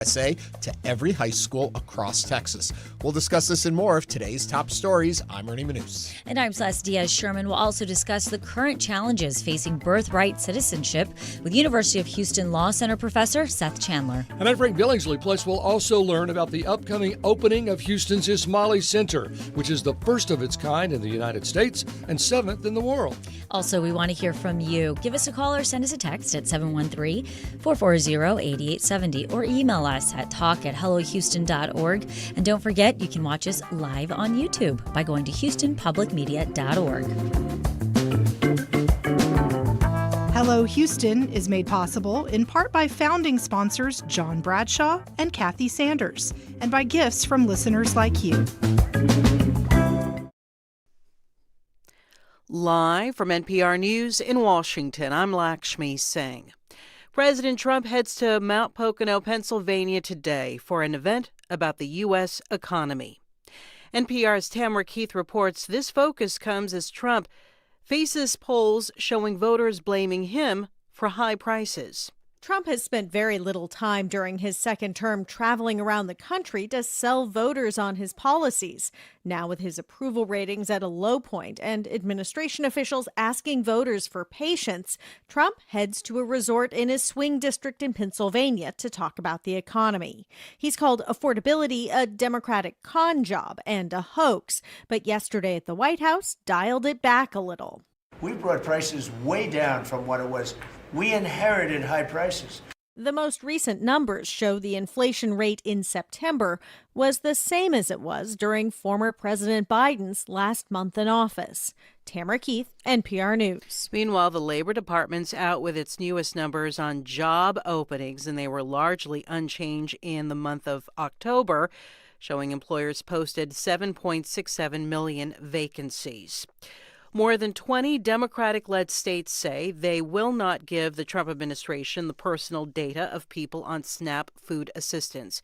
USA to every high school across Texas. We'll discuss this and more of today's top stories. I'm Ernie Manous. And I'm Celeste Diaz-Sherman. We'll also discuss the current challenges facing birthright citizenship with University of Houston Law Center professor Seth Chandler. And I'm Frank Billingsley. Plus, we'll also learn about the upcoming opening of Houston's Ismaili Center, which is the first of its kind in the United States and 7th in the world. Also, we want to hear from you. Give us a call or send us a text at 713-440-8870 or email us at talk@hellohouston.org. And don't forget, you can watch us live on YouTube by going to houstonpublicmedia.org. Hello Houston is made possible in part by founding sponsors John Bradshaw and Kathy Sanders, and by gifts from listeners like you. Live from NPR News in Washington, I'm Lakshmi Singh. President Trump heads to Mount Pocono, Pennsylvania today for an event about the U.S. economy. NPR's Tamara Keith reports this focus comes as Trump faces polls showing voters blaming him for high prices. Trump has spent very little time during his second term traveling around the country to sell voters on his policies. Now, with his approval ratings at a low point and administration officials asking voters for patience, Trump heads to a resort in his swing district in Pennsylvania to talk about the economy. He's called affordability a Democratic con job and a hoax, but yesterday at the White House dialed it back a little. We brought prices way down from what it was. We inherited high prices. The most recent numbers show the inflation rate in September was the same as it was during former President Biden's last month in office. Tamara Keith, NPR News. Meanwhile, the Labor Department's out with its newest numbers on job openings, and they were largely unchanged in the month of October, showing employers posted 7.67 million vacancies. More than 20 Democratic-led states say they will not give the Trump administration the personal data of people on SNAP food assistance.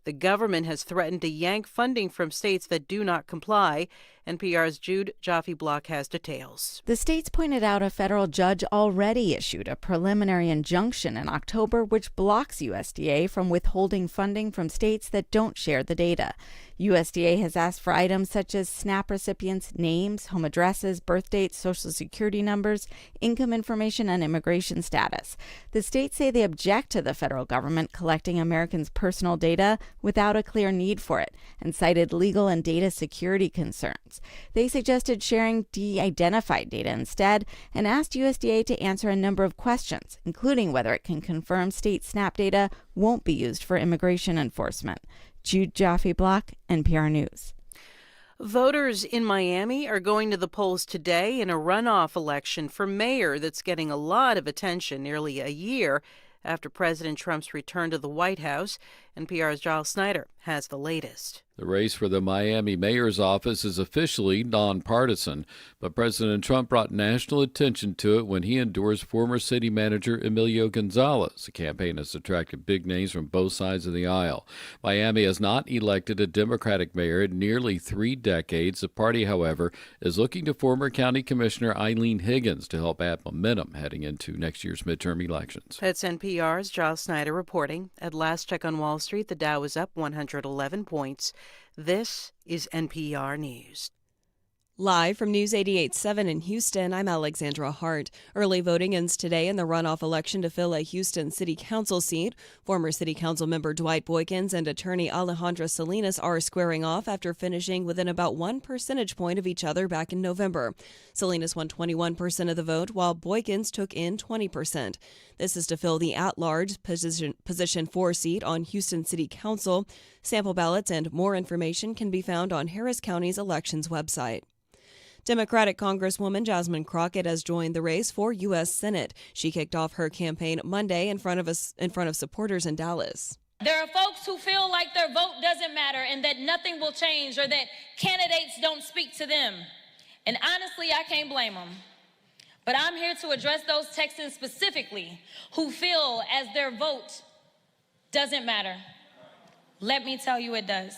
The government has threatened to yank funding from states that do not comply. NPR's Jude Jaffe-Block has details. The states pointed out a federal judge already issued a preliminary injunction in October which blocks USDA from withholding funding from states that don't share the data. USDA has asked for items such as SNAP recipients' names, home addresses, birth dates, social security numbers, income information, and immigration status. The states say they object to the federal government collecting Americans' personal data without a clear need for it and cited legal and data security concerns. They suggested sharing de-identified data instead and asked USDA to answer a number of questions, including whether it can confirm state SNAP data won't be used for immigration enforcement. Jude Jaffe-Block, NPR News. Voters in Miami are going to the polls today in a runoff election for mayor that's getting a lot of attention nearly a year after President Trump's return to the White House. NPR's Giles Snyder has the latest. The race for the Miami mayor's office is officially nonpartisan, but President Trump brought national attention to it when he endorsed former city manager Emilio Gonzalez. The campaign has attracted big names from both sides of the aisle. Miami has not elected a Democratic mayor in nearly 3 decades. The party, however, is looking to former County Commissioner Eileen Higgins to help add momentum heading into next year's midterm elections. That's NPR's Giles Snyder reporting. At last check on Wall Street, the Dow was up 111 points. This is NPR News. Live from News 88.7 in Houston, I'm Alexandra Hart. Early voting ends today in the runoff election to fill a Houston City Council seat. Former City Council member Dwight Boykins and attorney Alejandra Salinas are squaring off after finishing within about 1 percentage point of each other back in November. Salinas won 21% of the vote, while Boykins took in 20%. This is to fill the at-large position 4 seat on Houston City Council. Sample ballots and more information can be found on Harris County's elections website. Democratic Congresswoman Jasmine Crockett has joined the race for U.S. Senate. She kicked off her campaign Monday in front of supporters in Dallas. There are folks who feel like their vote doesn't matter and that nothing will change or that candidates don't speak to them. And honestly, I can't blame them. But I'm here to address those Texans specifically who feel as their vote doesn't matter. Let me tell you it does.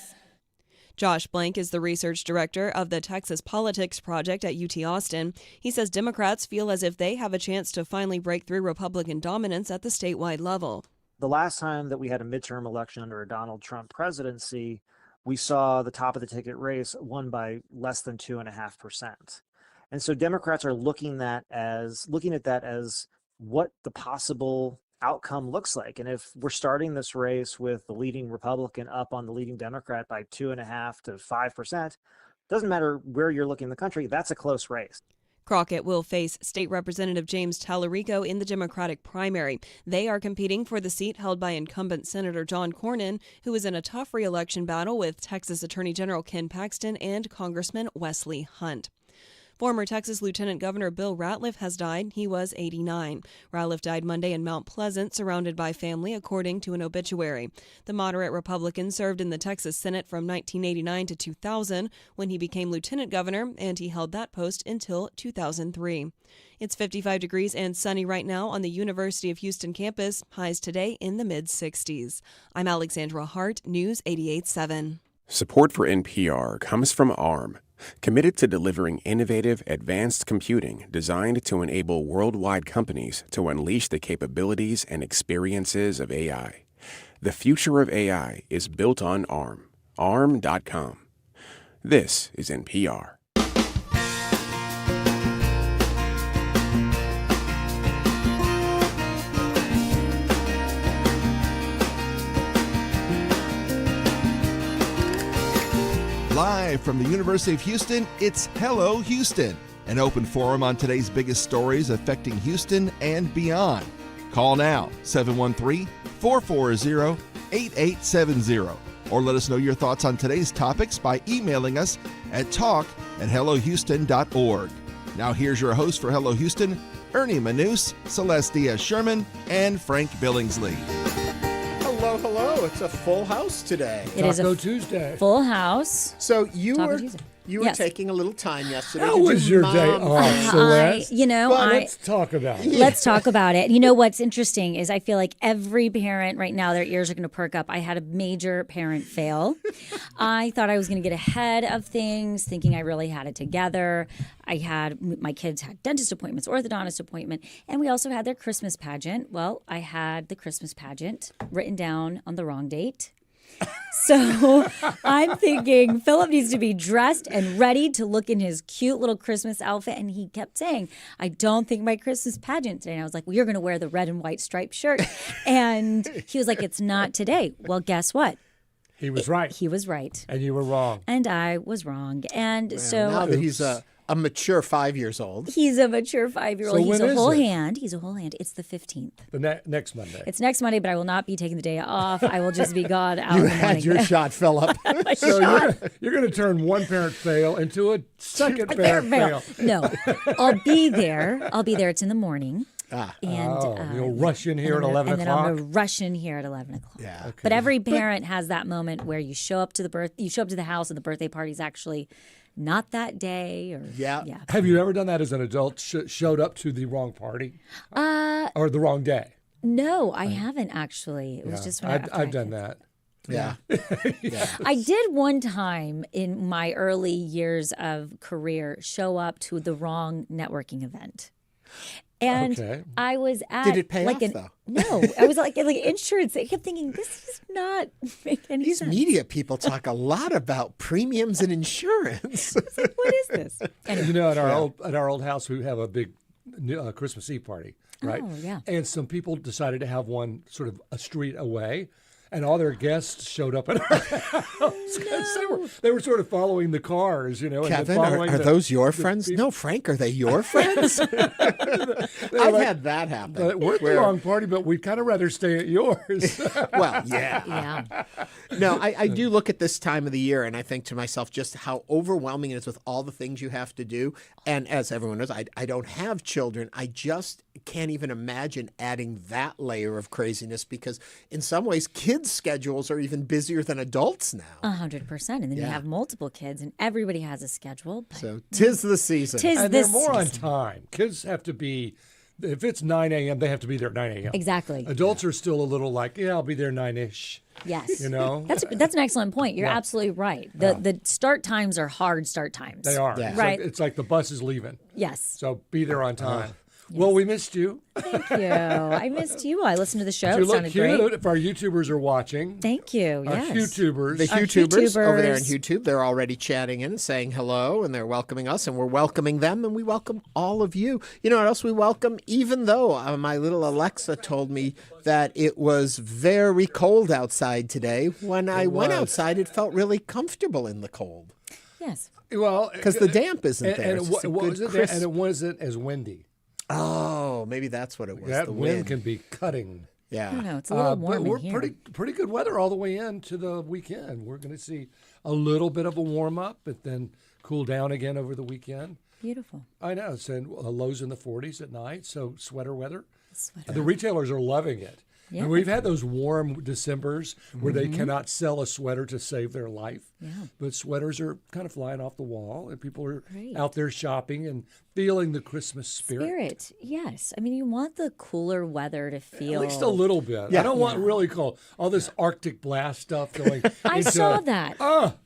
Josh Blank is the research director of the Texas Politics Project at UT Austin. He says Democrats feel as if they have a chance to finally break through Republican dominance at the statewide level. The last time that we had a midterm election under a Donald Trump presidency, we saw the top of the ticket race won by less than 2.5%. And so Democrats are looking at that as what the possible outcome looks like. And if we're starting this race with the leading Republican up on the leading Democrat by 2.5% to 5%, doesn't matter where you're looking in the country, that's a close race. Crockett will face State Representative James Tallarico in the Democratic primary. They are competing for the seat held by incumbent Senator John Cornyn, who is in a tough re-election battle with Texas Attorney General Ken Paxton and Congressman Wesley Hunt. Former Texas Lieutenant Governor Bill Ratliff has died. He was 89. Ratliff died Monday in Mount Pleasant, surrounded by family, according to an obituary. The moderate Republican served in the Texas Senate from 1989 to 2000 when he became lieutenant governor, and he held that post until 2003. It's 55 degrees and sunny right now on the University of Houston campus. Highs today in the mid-60s. I'm Alexandra Hart, News 88.7. Support for NPR comes from ARM, committed to delivering innovative, advanced computing designed to enable worldwide companies to unleash the capabilities and experiences of AI. The future of AI is built on ARM. ARM.com. This is NPR. Live from the University of Houston, it's Hello Houston, an open forum on today's biggest stories affecting Houston and beyond. Call now, 713-440-8870, or let us know your thoughts on today's topics by emailing us at talk@hellohouston.org. Now here's your host for Hello Houston, Ernie Manous, Celeste Diaz-Sherman, and Frank Billingsley. Hello. It's a full house today. It is Taco Tuesday. Full house. So you were Yes. taking a little time yesterday. How was your day off, Celeste? Let's talk about it. Let's talk about it. You know what's interesting is I feel like every parent right now, their ears are going to perk up. I had a major parent fail. I thought I was going to get ahead of things, thinking I really had it together. My kids had dentist appointments, orthodontist appointment, and we also had their Christmas pageant. Well, I had the Christmas pageant written down on the wrong date. So I'm thinking Philip needs to be dressed and ready to look in his cute little Christmas outfit. And he kept saying, I don't think my Christmas pageant today. And I was like, well, you're going to wear the red and white striped shirt. And he was like, it's not today. Well, guess what? He was right. He was right. And you were wrong. And I was wrong. And so now that he's a mature 5 years old. He's a mature 5-year-old. So He's when a is whole it? hand. He's a whole hand. It's the 15th. The next Monday. It's next Monday, but I will not be taking the day off. I will just be gone out You in the had morning. your shot, Philip. So you're going to turn one parent fail into a second parent fail. No, I'll be there. It's in the morning. And you'll rush in here at 11 and then I'm o'clock? going to rush in here at 11 o'clock. Yeah. Okay. But every parent has that moment where you show up to the house and the birthday party's actually not that day. Or Yeah. Have you ever done that as an adult, showed up to the wrong party? Or the wrong day? No, I haven't actually. It was just when I've done that. Yeah. I did one time in my early years of career show up to the wrong networking event. And Okay. I was at Did it pay like off, though? No, I was like insurance. I kept thinking this does not make any These sense. media people talk a lot about premiums and insurance. What is this? You know, at our old house, we have a big Christmas Eve party, right? Oh, yeah. And some people decided to have one sort of a street away, and all their guests showed up at our house. 'Cause they were sort of following the cars, you know. And Kevin, following are those your friends? No, Frank, are they your friends? I've had that happen. We're at the wrong party, but we'd kind of rather stay at yours. Well, yeah. No, I do look at this time of the year and I think to myself just how overwhelming it is with all the things you have to do. And as everyone knows, I don't have children. I just can't even imagine adding that layer of craziness because in some ways, kids' schedules are even busier than adults now. 100%. And then you have multiple kids and everybody has a schedule. But So 'tis the season. And they're more on time. Kids have to be, if it's 9 a.m., they have to be there at 9 a.m. Exactly. Adults are still a little like, yeah, I'll be there 9-ish. Yes. You know? That's an excellent point. You're absolutely right. The start times are hard start times. They are. Yeah. It's Right. It's like the bus is leaving. Yes. So be there on time. Well, we missed you. Thank you. I missed you. I listened to the show. You It look sounded cute. great. If our YouTubers are watching. Thank you. Our Yes. YouTubers. The Our YouTubers over there on YouTubers. YouTube, they're already chatting in and saying hello, and they're welcoming us, and we're welcoming them, and we welcome all of you. You know what else we welcome? Even though my little Alexa told me that it was very cold outside today, when I went outside, it felt really comfortable in the cold. Yes. Well, because the damp isn't there. And It's just a good and it wasn't as windy. Oh, maybe that's what it was. That the wind can be cutting. Yeah. I don't know. It's a little warm but we're in here. pretty good weather all the way into the weekend. We're going to see a little bit of a warm up, but then cool down again over the weekend. Beautiful. I know. It's lows in the 40s at night, so sweater weather. Sweater. The retailers are loving it. Yeah. And we've had those warm Decembers where they cannot sell a sweater to save their life. Yeah. But sweaters are kind of flying off the wall, and people are Great. out there shopping and feeling the Christmas spirit. Yes. I mean, you want the cooler weather to feel. At least a little bit. Yeah. I don't want really cold. All this Arctic blast stuff going. I into, saw that.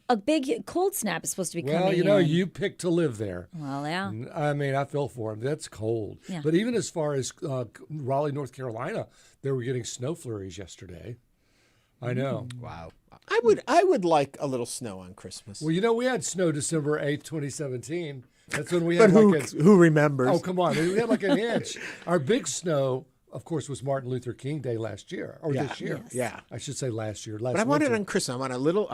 A big cold snap is supposed to be coming Well, you know, in. you picked to live there. Well, yeah. I mean, I feel for them. That's cold. Yeah. But even as far as Raleigh, North Carolina, they were getting snow flurries yesterday. I know. Wow. I would like a little snow on Christmas. Well, you know, we had snow December 8th, 2017. That's when we But had who remembers? Oh, come on. We had like an inch. Our big snow, of course, was Martin Luther King Day last year, or Yeah. this year. Yes. Yeah. I should say last year. But I want it on Christmas. I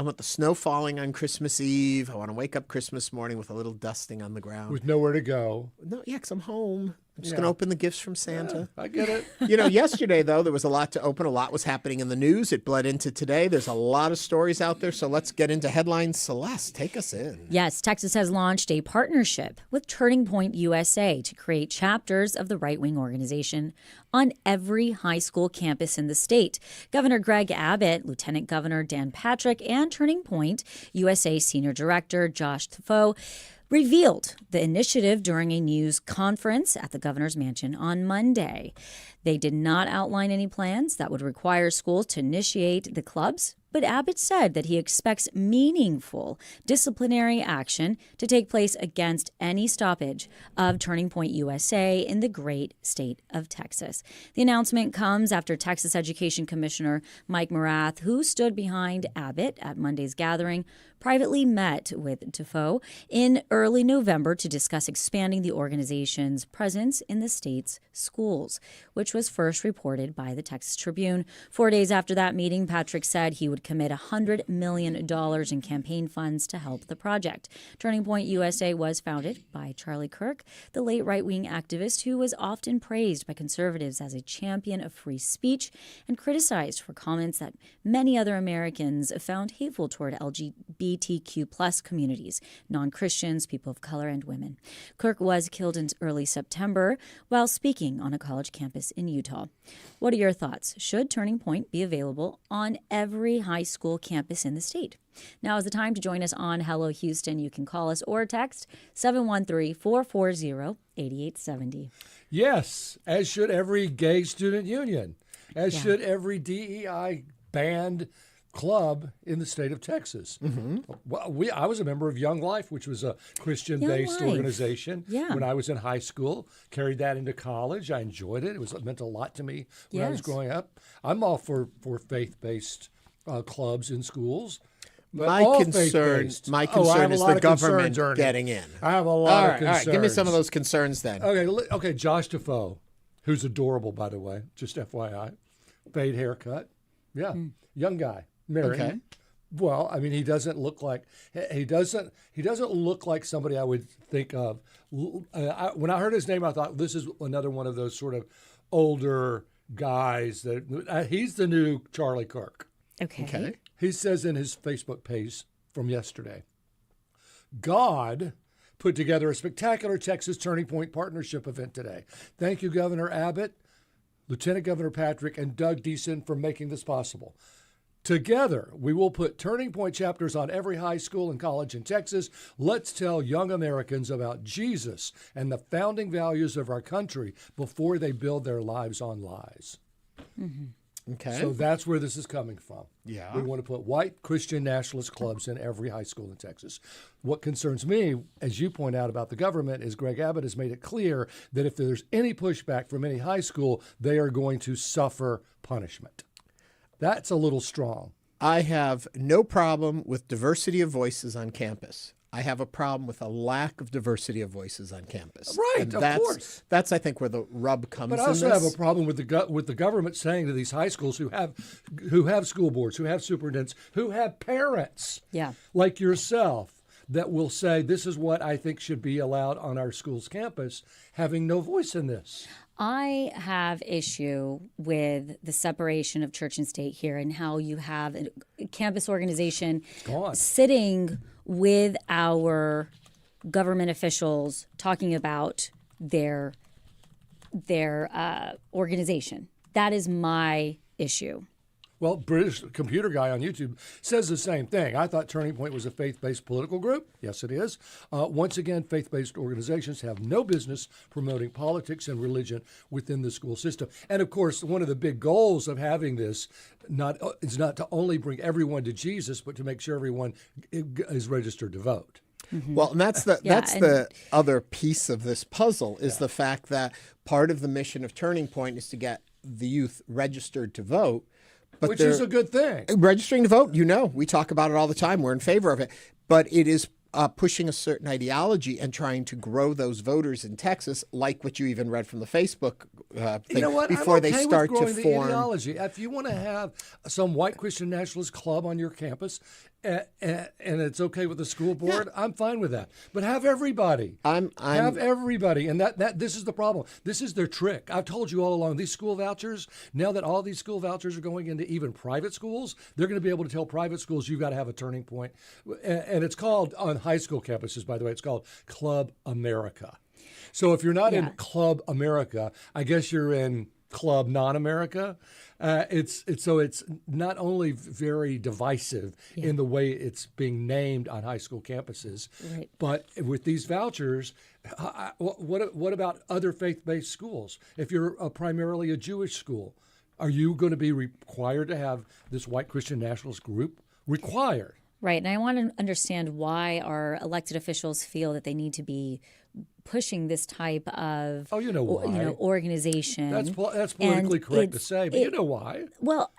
want the snow falling on Christmas Eve. I want to wake up Christmas morning with a little dusting on the ground. With nowhere to go. No, yeah, because I'm home. I'm just Yeah. going to open the gifts from Santa. I get it. You know, yesterday, though, there was a lot to open. A lot was happening in the news. It bled into today. There's a lot of stories out there. So let's get into headlines. Celeste, take us in. Yes, Texas has launched a partnership with Turning Point USA to create chapters of the right-wing organization on every high school campus in the state. Governor Greg Abbott, Lieutenant Governor Dan Patrick, and Turning Point USA Senior Director Josh Tafo revealed the initiative during a news conference at the governor's mansion on Monday. They did not outline any plans that would require schools to initiate the clubs, but Abbott said that he expects meaningful disciplinary action to take place against any stoppage of Turning Point USA in the great state of Texas. The announcement comes after Texas Education Commissioner Mike Morath, who stood behind Abbott at Monday's gathering, privately met with Defoe in early November to discuss expanding the organization's presence in the state's schools, which was first reported by the Texas Tribune. 4 days after that meeting, Patrick said he would commit $100 million in campaign funds to help the project. Turning Point USA was founded by Charlie Kirk, the late right-wing activist who was often praised by conservatives as a champion of free speech and criticized for comments that many other Americans found hateful toward LGBTQ+ communities, non-Christians, people of color, and women. Kirk was killed in early September while speaking on a college campus in Utah. What are your thoughts? Should Turning Point be available on every high school campus in the state? Now is the time to join us on Hello Houston. You can call us or text 713-440-8870. Yes, as should every gay student union, as should every DEI band club in the state of Texas. Well, I was a member of Young Life, which was a Christian-based organization when I was in high school. Carried that into college. I enjoyed it. It meant a lot to me when I was growing up. I'm all for faith-based clubs in schools. My concern is the government getting in. I have a lot of concerns. All right, give me some of those concerns then. Okay, Josh Defoe, who's adorable, by the way, just FYI. Fade haircut. Yeah, young guy. Married. Okay. Well, I mean, he doesn't look like somebody I would think of. When I heard his name, I thought this is another one of those sort of older guys that he's the new Charlie Kirk. Okay. He says in his Facebook page from yesterday, God put together a spectacular Texas Turning Point partnership event today. Thank you, Governor Abbott, Lieutenant Governor Patrick, and Doug Deason for making this possible. Together, we will put Turning Point chapters on every high school and college in Texas. Let's tell young Americans about Jesus and the founding values of our country before they build their lives on lies. Okay. So that's where this is coming from. Yeah. We want to put white Christian nationalist clubs in every high school in Texas. What concerns me, as you point out about the government, is Greg Abbott has made it clear that if there's any pushback from any high school, they are going to suffer punishment. That's a little strong. I have no problem with diversity of voices on campus. I have a problem with a lack of diversity of voices on campus. Right, and of course. That's, I think, where the rub comes in. But I also this. have a problem with the government saying to these high schools who have school boards, who have superintendents, who have parents like yourself that will say, this is what I think should be allowed on our school's campus, having no voice in this. I have issue with the separation of church and state here and how you have a campus organization sitting with our government officials talking about their organization. That is my issue. Well, British computer guy on YouTube says the same thing. I thought Turning Point was a faith-based political group. Yes, it is. Once again, faith-based organizations have no business promoting politics and religion within the school system. And of course, one of the big goals of having this is not to only bring everyone to Jesus, but to make sure everyone is registered to vote. Mm-hmm. Well, and that's the other piece of this puzzle is the fact that part of the mission of Turning Point is to get the youth registered to vote. But which is a good thing. Registering to vote, we talk about it all the time. We're in favor of it. But it is pushing a certain ideology and trying to grow those voters in Texas, like what you even read from the Facebook thing, you know what? before I'm okay they start with growing to the form. Ideology. If you want to have some white Christian nationalist club on your campus, and it's okay with the school board, I'm fine with that. But have everybody. Have everybody, and that this is the problem. This is their trick. I've told you all along. These school vouchers. Now that all these school vouchers are going into even private schools, they're going to be able to tell private schools you've got to have a Turning Point, and it's called on high school campuses. By the way, it's called Club America. So if you're not in Club America, I guess you're in Club Non-America. It's not only very divisive in the way it's being named on high school campuses, but with these vouchers, what about other faith-based schools? If you're primarily a Jewish school, are you going to be required to have this white Christian nationalist group? Required. Right, and I want to understand why our elected officials feel that they need to be pushing this type of organization. That's politically correct to say, but you know why. Well,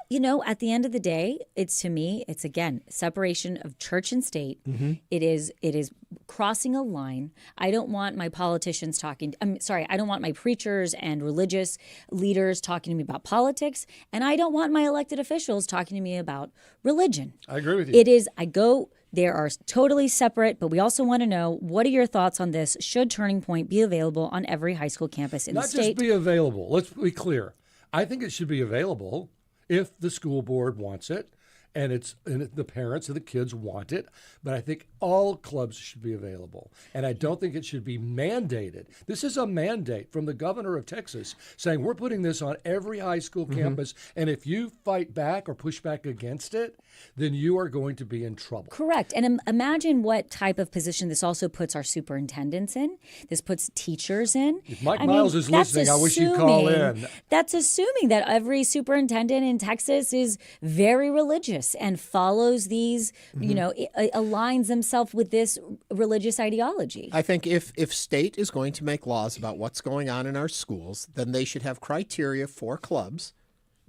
at the end of the day, it's again separation of church and state. Mm-hmm. It is crossing a line. I don't want my politicians talking. I don't want my preachers and religious leaders talking to me about politics, and I don't want my elected officials talking to me about religion. I agree with you. They are totally separate, but we also want to know, what are your thoughts on this? Should Turning Point be available on every high school campus in the state? Not just be available. Let's be clear. I think it should be available if the school board wants it and the parents and the kids want it. But I think all clubs should be available. And I don't think it should be mandated. This is a mandate from the governor of Texas saying we're putting this on every high school campus. And if you fight back or push back against it, then you are going to be in trouble. Correct. And imagine what type of position this also puts our superintendents in. This puts teachers in. If Mike Miles is listening, I wish you'd call in. That's assuming that every superintendent in Texas is very religious and follows these, aligns themselves with this religious ideology. I think if state is going to make laws about what's going on in our schools, then they should have criteria for clubs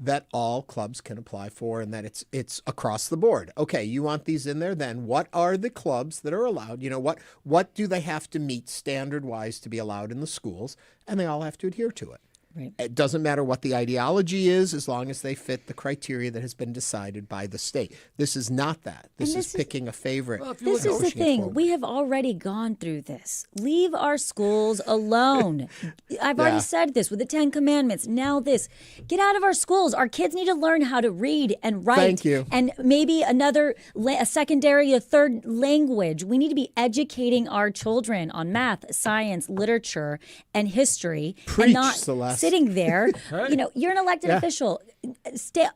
that all clubs can apply for, and that it's across the board. Okay, you want these in there, then what are the clubs that are allowed? What do they have to meet standard-wise to be allowed in the schools? And they all have to adhere to it. Right. It doesn't matter what the ideology is, as long as they fit the criteria that has been decided by the state. This is not that. This is picking a favorite. Well, this is the thing. We have already gone through this. Leave our schools alone. I've already said this with the 10 Commandments. Now this. Get out of our schools. Our kids need to learn how to read and write. Thank you. And maybe a secondary, a third language. We need to be educating our children on math, science, literature, and history. Preach, and not Celeste. sitting there. You're an elected official.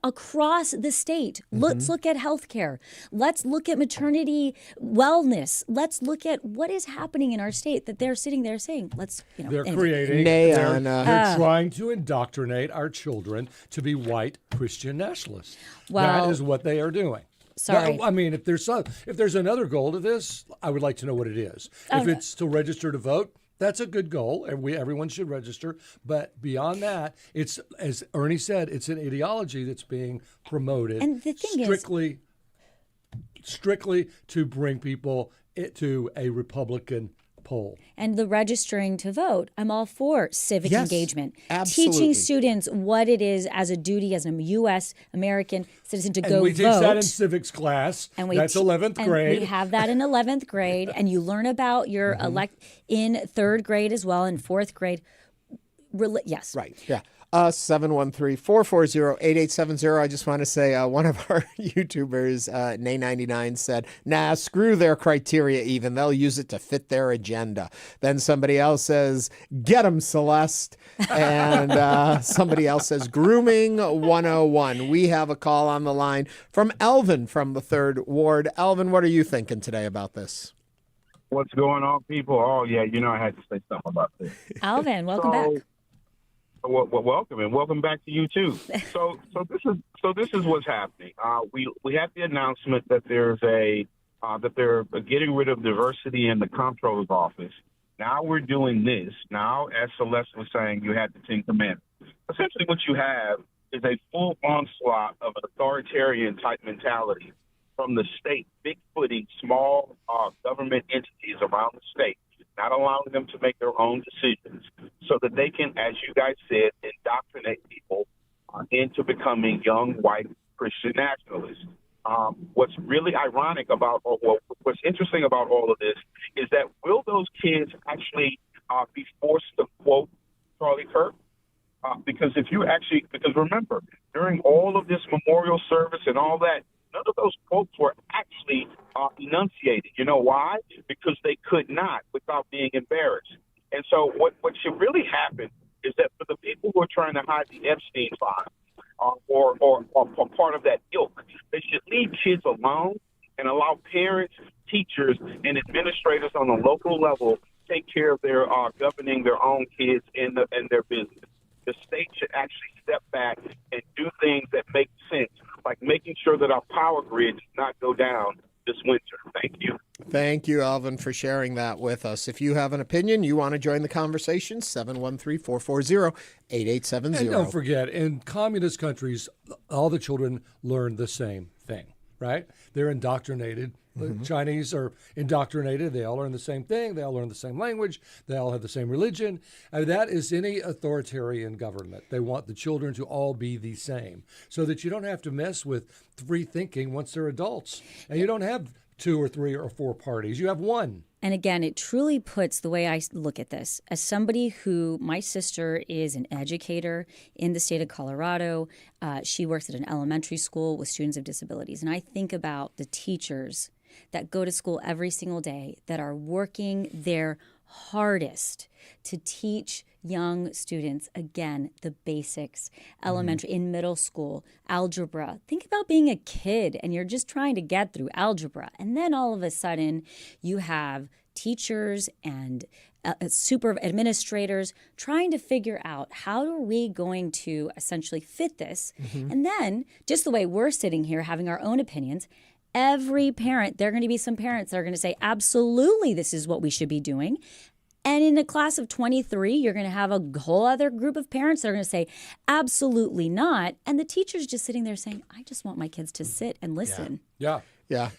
across the state. Let's look at healthcare. Let's look at maternity wellness. Let's look at what is happening in our state that they're sitting there saying, they're creating, they're trying to indoctrinate our children to be white Christian nationalists. Well, that is what they are doing. Sorry. I mean, if there's another goal to this, I would like to know what it is. If it's to register to vote, that's a good goal, and everyone should register. But beyond that, it's, as Ernie said, it's an ideology that's being promoted and the thing strictly to bring people to a Republican poll. And the registering to vote, I'm all for civic engagement. Absolutely. Teaching students what it is as a duty as a U.S. American citizen to go vote. And we teach that in civics class. And that's 11th grade. We have that in 11th grade. And you learn about your in 3rd grade as well, in 4th grade. Yes. Right. Yeah. 713-440-8870. I just want to say one of our YouTubers, Nay99, said, nah, screw their criteria even. They'll use it to fit their agenda. Then somebody else says, get 'em, Celeste. And somebody else says, grooming 101. We have a call on the line from Elvin from the 3rd Ward. Elvin, what are you thinking today about this? What's going on, people? Oh, yeah, I had to say something about this. Alvin, welcome back. Well, welcome, and welcome back to you too. So this is what's happening. We had the announcement that that they're getting rid of diversity in the comptroller's office. Now we're doing this. Now, as Celeste was saying, you had the 10 Commandments. Essentially, what you have is a full onslaught of an authoritarian type mentality from the state, big-footing small government entities around the state, not allowing them to make their own decisions so that they can, as you guys said, indoctrinate people into becoming young white Christian nationalists. What's really ironic about, what's interesting about all of this is that will those kids actually be forced to quote Charlie Kirk? Because remember, during all of this memorial service and all that, none of those quotes were actually enunciated. You know why? Because they could not without being embarrassed. And so what should really happen is that for the people who are trying to hide the Epstein files or part of that ilk, they should leave kids alone and allow parents, teachers, and administrators on the local level take care of their governing their own kids and their business. The state should actually step back and do things that make sense, like making sure that our power grid does not go down this winter. Thank you. Thank you, Alvin, for sharing that with us. If you have an opinion, you want to join the conversation, 713-440-8870. And don't forget, in communist countries, all the children learn the same thing, right? They're indoctrinated. The Chinese are indoctrinated. They all learn the same thing. They all learn the same language. They all have the same religion. And that is any authoritarian government. They want the children to all be the same so that you don't have to mess with free thinking once they're adults. And you don't have 2 or 3 or 4 parties. You have one. And again, it truly puts the way I look at this as somebody who, my sister is an educator in the state of Colorado. She works at an elementary school with students with disabilities. And I think about the teachers that go to school every single day that are working their hardest to teach young students, again, the basics, elementary, in middle school, algebra. Think about being a kid and you're just trying to get through algebra. And then all of a sudden you have teachers and super administrators trying to figure out how are we going to essentially fit this. And then just the way we're sitting here having our own opinions, every parent, there are going to be some parents that are going to say, absolutely, this is what we should be doing. And in a class of 23, you're going to have a whole other group of parents that are going to say, absolutely not. And the teacher's just sitting there saying, I just want my kids to sit and listen. Yeah.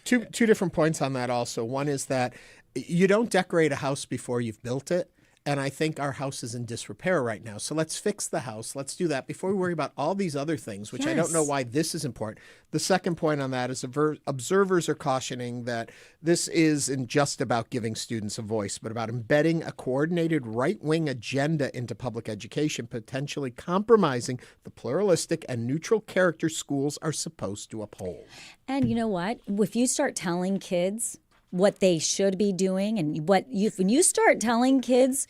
Two different points on that also. One is that you don't decorate a house before you've built it. And I think our house is in disrepair right now. So let's fix the house. Let's do that before we worry about all these other things, which I don't know why this is important. The second point on that is observers are cautioning that this isn't just about giving students a voice, but about embedding a coordinated right-wing agenda into public education, potentially compromising the pluralistic and neutral character schools are supposed to uphold. And you know what? If you start telling kids what they should be doing and when you start telling kids,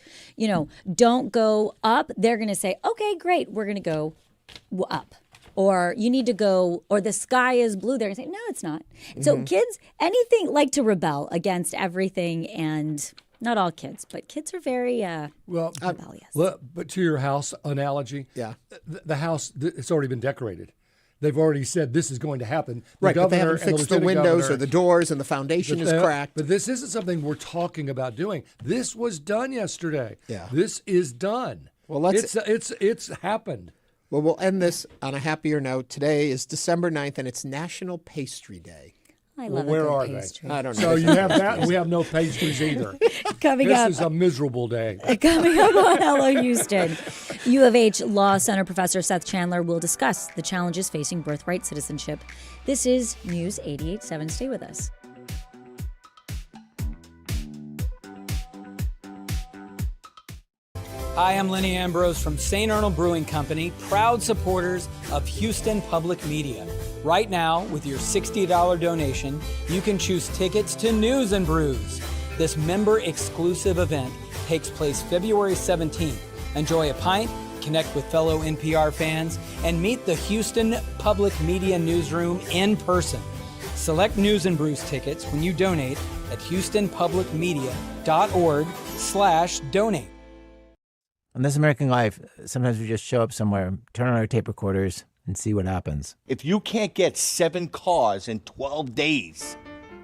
don't go up, they're going to say, okay, great, we're going to go up. or you need to go, or the sky is blue there. And say, no, it's not. So kids, anything like to rebel against everything, and not all kids, but kids are very rebellious. But to your house analogy, the house, it's already been decorated. They've already said this is going to happen. Right, but they haven't fixed the windows or the doors, and the foundation is cracked. But this isn't something we're talking about doing. This was done yesterday. Yeah. This is done. Well, it's happened. Well, we'll end this on a happier note. Today is December 9th, and it's National Pastry Day. I love where a good are pastry. they? I don't know. So you have that, and we have no pastries either. This is a miserable day. Coming up on Hello Houston, U of H Law Center professor Seth Chandler will discuss the challenges facing birthright citizenship. This is News 88.7. Stay with us. Hi, I'm Lenny Ambrose from St. Arnold Brewing Company, proud supporters of Houston Public Media. Right now, with your $60 donation, you can choose tickets to News and Brews. This member-exclusive event takes place February 17th. Enjoy a pint, connect with fellow NPR fans, and meet the Houston Public Media newsroom in person. Select News and Brews tickets when you donate at houstonpublicmedia.org/donate. On This American Life, sometimes we just show up somewhere, turn on our tape recorders, and see what happens. If you can't get 7 cars in 12 days,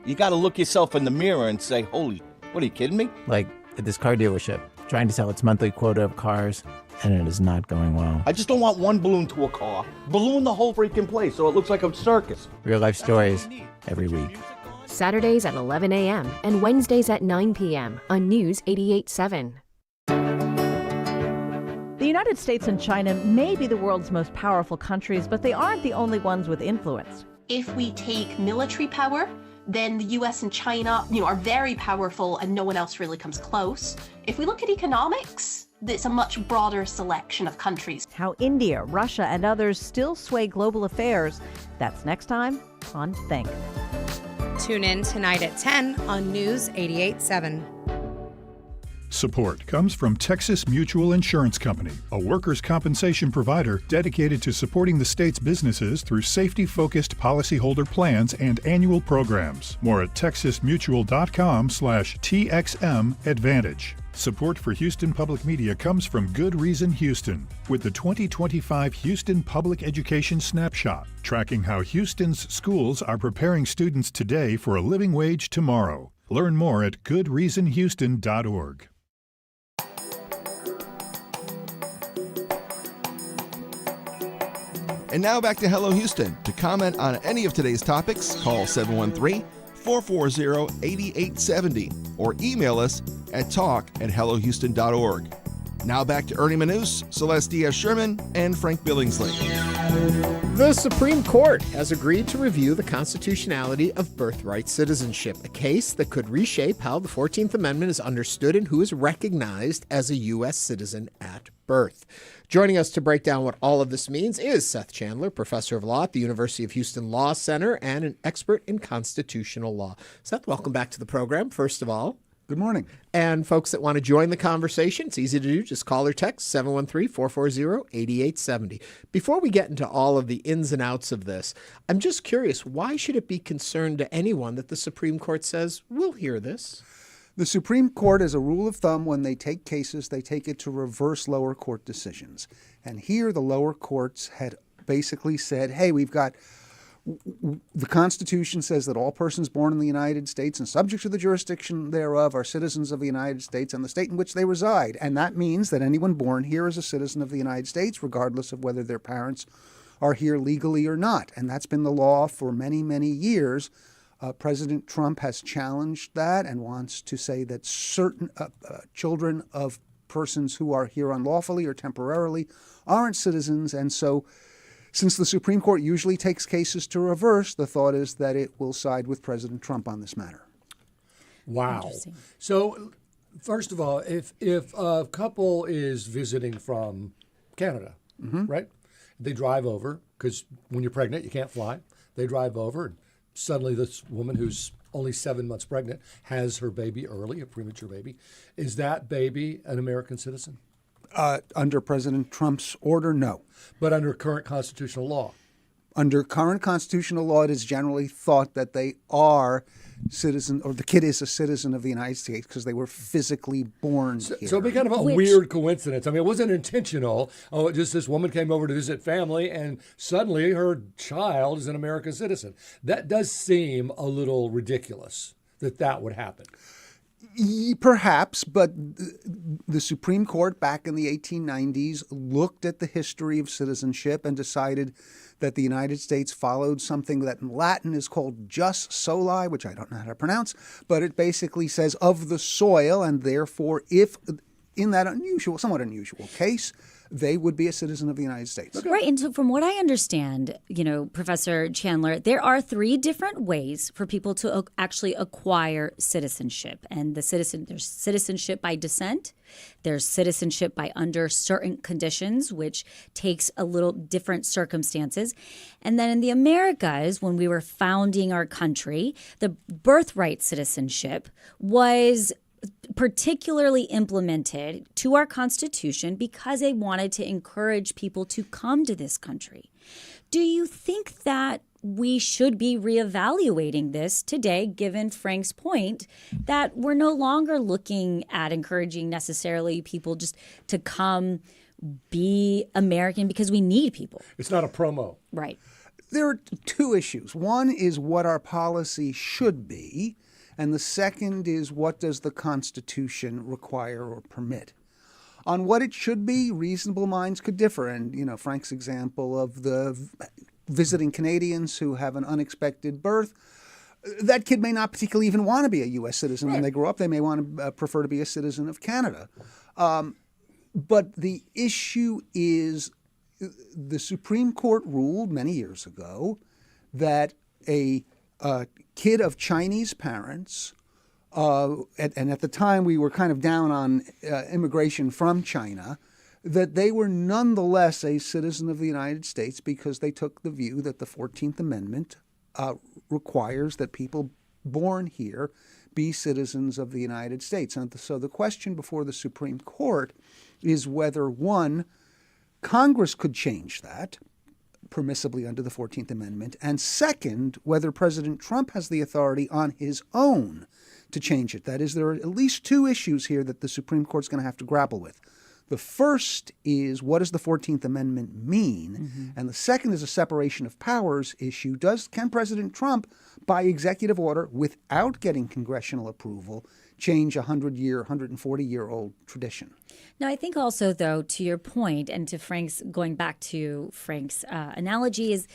you got to look yourself in the mirror and say, holy, what are you kidding me? Like at this car dealership, trying to sell its monthly quota of cars, and it is not going well. I just don't want one balloon to a car. Balloon the whole freaking place so it looks like a circus. Real life stories every week. Saturdays at 11 a.m. and Wednesdays at 9 p.m. on News 88.7. The United States and China may be the world's most powerful countries, but they aren't the only ones with influence. If we take military power, then the US and China, are very powerful and no one else really comes close. If we look at economics, it's a much broader selection of countries. How India, Russia, and others still sway global affairs. That's next time on Think. Tune in tonight at 10 on News 88.7. Support comes from Texas Mutual Insurance Company, a workers' compensation provider dedicated to supporting the state's businesses through safety-focused policyholder plans and annual programs. More at texasmutual.com/TXM Advantage. Support for Houston Public Media comes from Good Reason Houston, with the 2025 Houston Public Education Snapshot, tracking how Houston's schools are preparing students today for a living wage tomorrow. Learn more at goodreasonhouston.org. And now back to Hello Houston. To comment on any of today's topics, call 713-440-8870 or email us at talk@hellohouston.org. Now back to Ernie Manous, Celeste Diaz-Sherman, and Frank Billingsley. The Supreme Court has agreed to review the constitutionality of birthright citizenship, a case that could reshape how the 14th Amendment is understood and who is recognized as a U.S. citizen at birth. Joining us to break down what all of this means is Seth Chandler, professor of law at the University of Houston Law Center and an expert in constitutional law. Seth, welcome back to the program, first of all. Good morning. And folks that want to join the conversation, it's easy to do. Just call or text 713-440-8870. Before we get into all of the ins and outs of this, I'm just curious, why should it be concerned to anyone that the Supreme Court says, we'll hear this? The Supreme Court, as a rule of thumb, when they take cases, they take it to reverse lower court decisions. And here the lower courts had basically said, hey, the Constitution says that all persons born in the United States and subject to the jurisdiction thereof are citizens of the United States and the state in which they reside. And that means that anyone born here is a citizen of the United States, regardless of whether their parents are here legally or not. And that's been the law for many, many years. President Trump has challenged that and wants to say that certain children of persons who are here unlawfully or temporarily aren't citizens. And so since the Supreme Court usually takes cases to reverse, the thought is that it will side with President Trump on this matter. Wow. So, first of all, if a couple is visiting from Canada, right? They drive over, because when you're pregnant, you can't fly. They drive over, and suddenly this woman who's only 7 months pregnant has her baby early, a premature baby. Is that baby an American citizen? Under President Trump's order, no. But under current constitutional law? Under current constitutional law, it is generally thought that they are citizen, or the kid is a citizen of the United States because they were physically born here. So it'd be kind of a weird coincidence. I mean, it wasn't intentional. Oh, just this woman came over to visit family, and suddenly her child is an American citizen. That does seem a little ridiculous that would happen. Perhaps, but the Supreme Court back in the 1890s looked at the history of citizenship and decided that the United States followed something that in Latin is called jus soli, which I don't know how to pronounce, but it basically says of the soil, and therefore if in that somewhat unusual case, they would be a citizen of the United States. Right. And so from what I understand, Professor Chandler, there are 3 different ways for people to actually acquire citizenship. And there's citizenship by descent. There's citizenship by under certain conditions, which takes a little different circumstances. And then in the Americas, when we were founding our country, the birthright citizenship was particularly implemented to our Constitution because they wanted to encourage people to come to this country. Do you think that we should be reevaluating this today, given Frank's point that we're no longer looking at encouraging necessarily people just to come be American because we need people? It's not a promo. Right. There are 2 issues. One is what our policy should be, and the second is what does the Constitution require or permit. On what it should be, reasonable minds could differ. And, Frank's example of the visiting Canadians who have an unexpected birth, that kid may not particularly even want to be a U.S. citizen when they grow up. They may want to prefer to be a citizen of Canada. But the issue is the Supreme Court ruled many years ago that a kid of Chinese parents, and at the time we were kind of down on immigration from China, that they were nonetheless a citizen of the United States because they took the view that the 14th Amendment requires that people born here be citizens of the United States. And so the question before the Supreme Court is whether, one, Congress could change that permissibly under the 14th Amendment, and second, whether President Trump has the authority on his own to change it. That is, there are at least 2 issues here that the Supreme Court's going to have to grapple with. The first is, what does the 14th Amendment mean? Mm-hmm. And the second is a separation of powers issue. Can President Trump, by executive order, without getting congressional approval, change a 140-year-old tradition? Now, I think also, though, to your point, and to Frank's, going back to Frank's analogy, is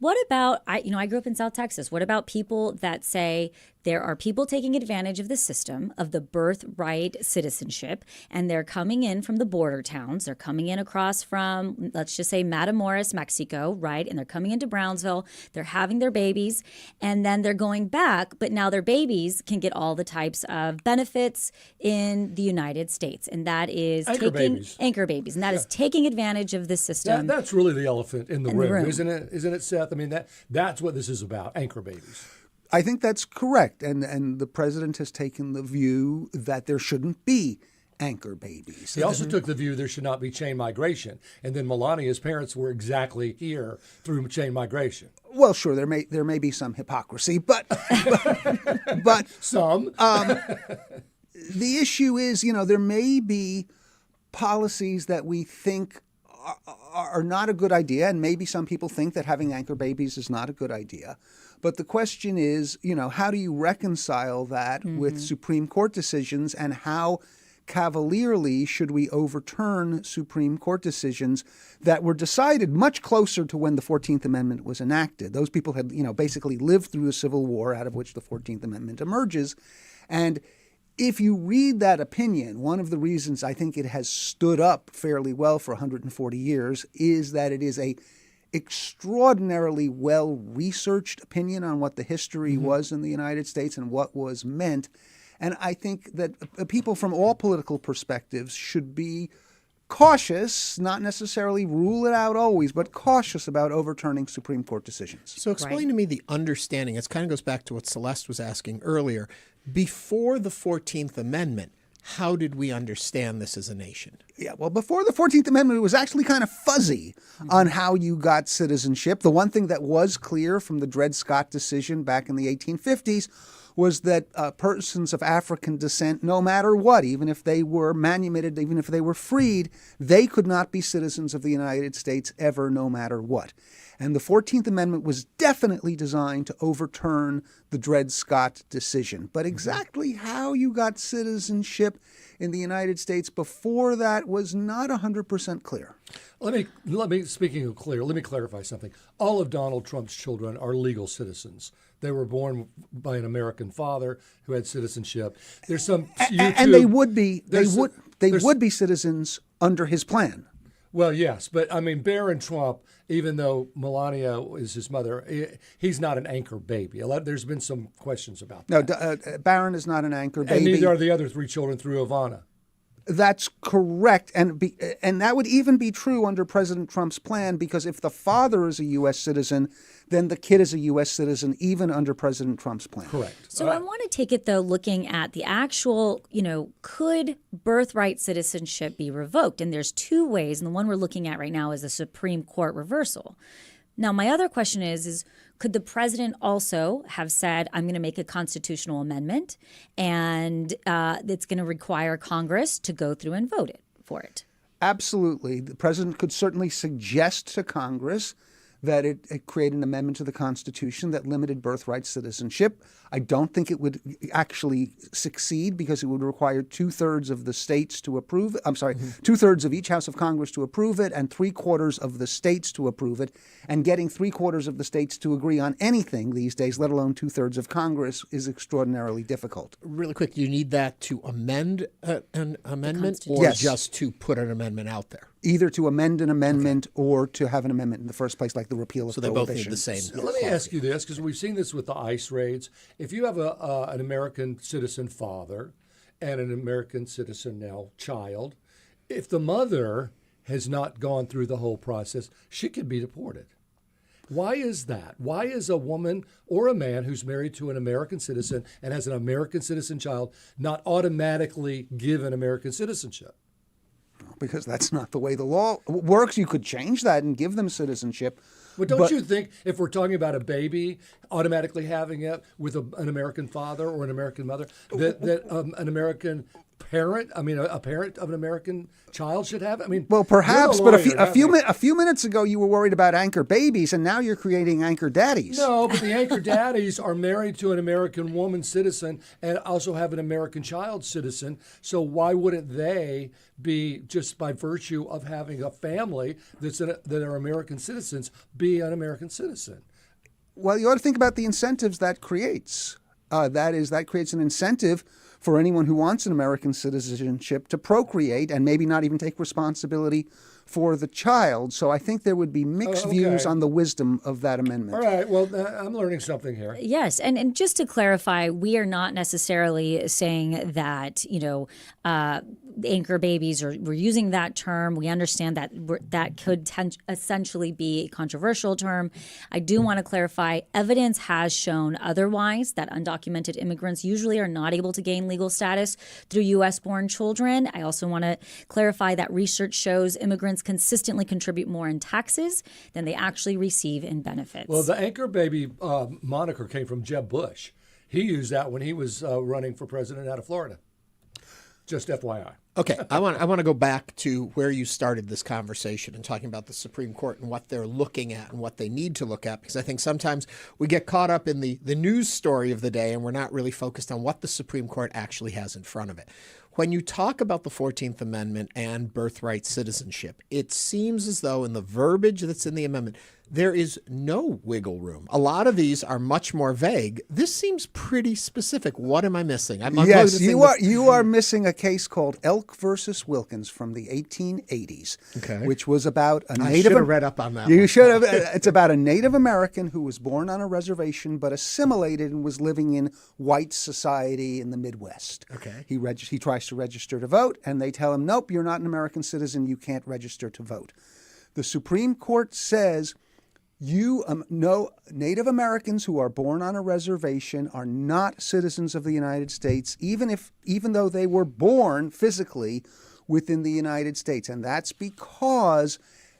what about, I grew up in South Texas. What about people that say there are people taking advantage of the system of the birthright citizenship, and they're coming in from the border towns. They're coming in across from, let's just say, Matamoros, Mexico, right? And they're coming into Brownsville. They're having their babies, and then they're going back, but now their babies can get all the types of benefits in the United States. And that is anchor babies. And that is taking advantage of the system. That's really the elephant in the room, isn't it, Seth? I mean, that's what this is about, anchor babies. I think that's correct. And the president has taken the view that there shouldn't be anchor babies. He also took the view there should not be chain migration. And then Melania's parents were exactly here through chain migration. Well, sure, there may be some hypocrisy, but some. The issue is, there may be policies that we think are not a good idea, and maybe some people think that having anchor babies is not a good idea. But the question is, how do you reconcile that with Supreme Court decisions, and how cavalierly should we overturn Supreme Court decisions that were decided much closer to when the 14th Amendment was enacted? Those people had, basically lived through the Civil War, out of which the 14th Amendment emerges. And if you read that opinion, one of the reasons I think it has stood up fairly well for 140 years is that it is a extraordinarily well-researched opinion on what the history was in the United States and what was meant. And I think that people from all political perspectives should be cautious, not necessarily rule it out always, but cautious about overturning Supreme Court decisions. So explain to me the understanding. It kind of goes back to what Celeste was asking earlier. Before the 14th Amendment, how did we understand this as a nation? Yeah, well, before the 14th Amendment, it was actually kind of fuzzy on how you got citizenship. The one thing that was clear from the Dred Scott decision back in the 1850s was that persons of African descent, no matter what, even if they were manumitted, even if they were freed, they could not be citizens of the United States ever, no matter what. And the 14th Amendment was definitely designed to overturn the Dred Scott decision. But exactly how you got citizenship in the United States before that was not 100% clear. Let me speaking of clear, let me clarify something. All of Donald Trump's children are legal citizens. They were born by an American father who had citizenship. There's some YouTube, and they would be citizens under his plan. Well, yes, but I mean, Barron Trump, even though Melania is his mother, he's not an anchor baby. There's been some questions about that. No, Barron is not an anchor baby. And neither are the other three children through Ivana. That's correct. And that would even be true under President Trump's plan, because if the father is a U.S. citizen, then the kid is a U.S. citizen, even under President Trump's plan. Correct. So I want to take it, though, looking at the actual, could birthright citizenship be revoked? And there's two ways. And the one we're looking at right now is the Supreme Court reversal. Now, my other question is could the president also have said, I'm going to make a constitutional amendment, and it's going to require Congress to go through and vote for it? Absolutely. The president could certainly suggest to Congress that it create an amendment to the Constitution that limited birthright citizenship. I don't think it would actually succeed, because it would require 2/3 of the states to approve it. 2/3 of each House of Congress to approve it and 3/4 of the states to approve it. And getting 3/4 of the states to agree on anything these days, let alone 2/3 of Congress, is extraordinarily difficult. Really quick, you need that to amend an amendment, or Yes. just to put an amendment out there? Either to amend an amendment or to have an amendment in the first place, like the repeal of So they both prohibition. need the same. Let me ask you this, because we've seen this with the ICE raids. If you have an American citizen father and an American citizen now child, if the mother has not gone through the whole process, she could be deported. Why is that? Why is a woman or a man who's married to an American citizen and has an American citizen child not automatically given American citizenship? Because that's not the way the law works. You could change that and give them citizenship. Well, don't you think if we're talking about a baby automatically having it with an American father or an American mother, that an American parent, a parent of an American child should have it? I mean, well, perhaps, you're the but lawyer, a few minutes ago you were worried about anchor babies, and now you're creating anchor daddies. No, but the anchor daddies are married to an American woman citizen and also have an American child citizen. So why wouldn't they be, just by virtue of having a family that are American citizens, be an American citizen? Well, you ought to think about the incentives that creates. That creates an incentive for anyone who wants an American citizenship to procreate and maybe not even take responsibility for the child. So I think there would be mixed views on the wisdom of that amendment. All right. Well, I'm learning something here. Yes. And just to clarify, we are not necessarily saying that, anchor babies, or we're using that term. We understand that that could essentially be a controversial term. I do want to clarify, evidence has shown otherwise, that undocumented immigrants usually are not able to gain legal status through U.S.-born children. I also want to clarify that research shows immigrants consistently contribute more in taxes than they actually receive in benefits. Well, the anchor baby moniker came from Jeb Bush. He used that when he was running for president out of Florida. Just FYI. Okay, I want to go back to where you started this conversation and talking about the Supreme Court and what they're looking at and what they need to look at, because I think sometimes we get caught up in the news story of the day and we're not really focused on what the Supreme Court actually has in front of it. When you talk about the 14th Amendment and birthright citizenship, it seems as though in the verbiage that's in the amendment, there is no wiggle room. A lot of these are much more vague. This seems pretty specific. What am I missing? Yes, you are missing a case called Elk versus Wilkins from the 1880s, which was about a Native. I should have read up on that. You should have. It's about a Native American who was born on a reservation but assimilated and was living in white society in the Midwest. Okay. He tries to register to vote, and they tell him, nope, you're not an American citizen. You can't register to vote. The Supreme Court says No, Native Americans who are born on a reservation are not citizens of the United States, even though they were born physically within the United States. And that's because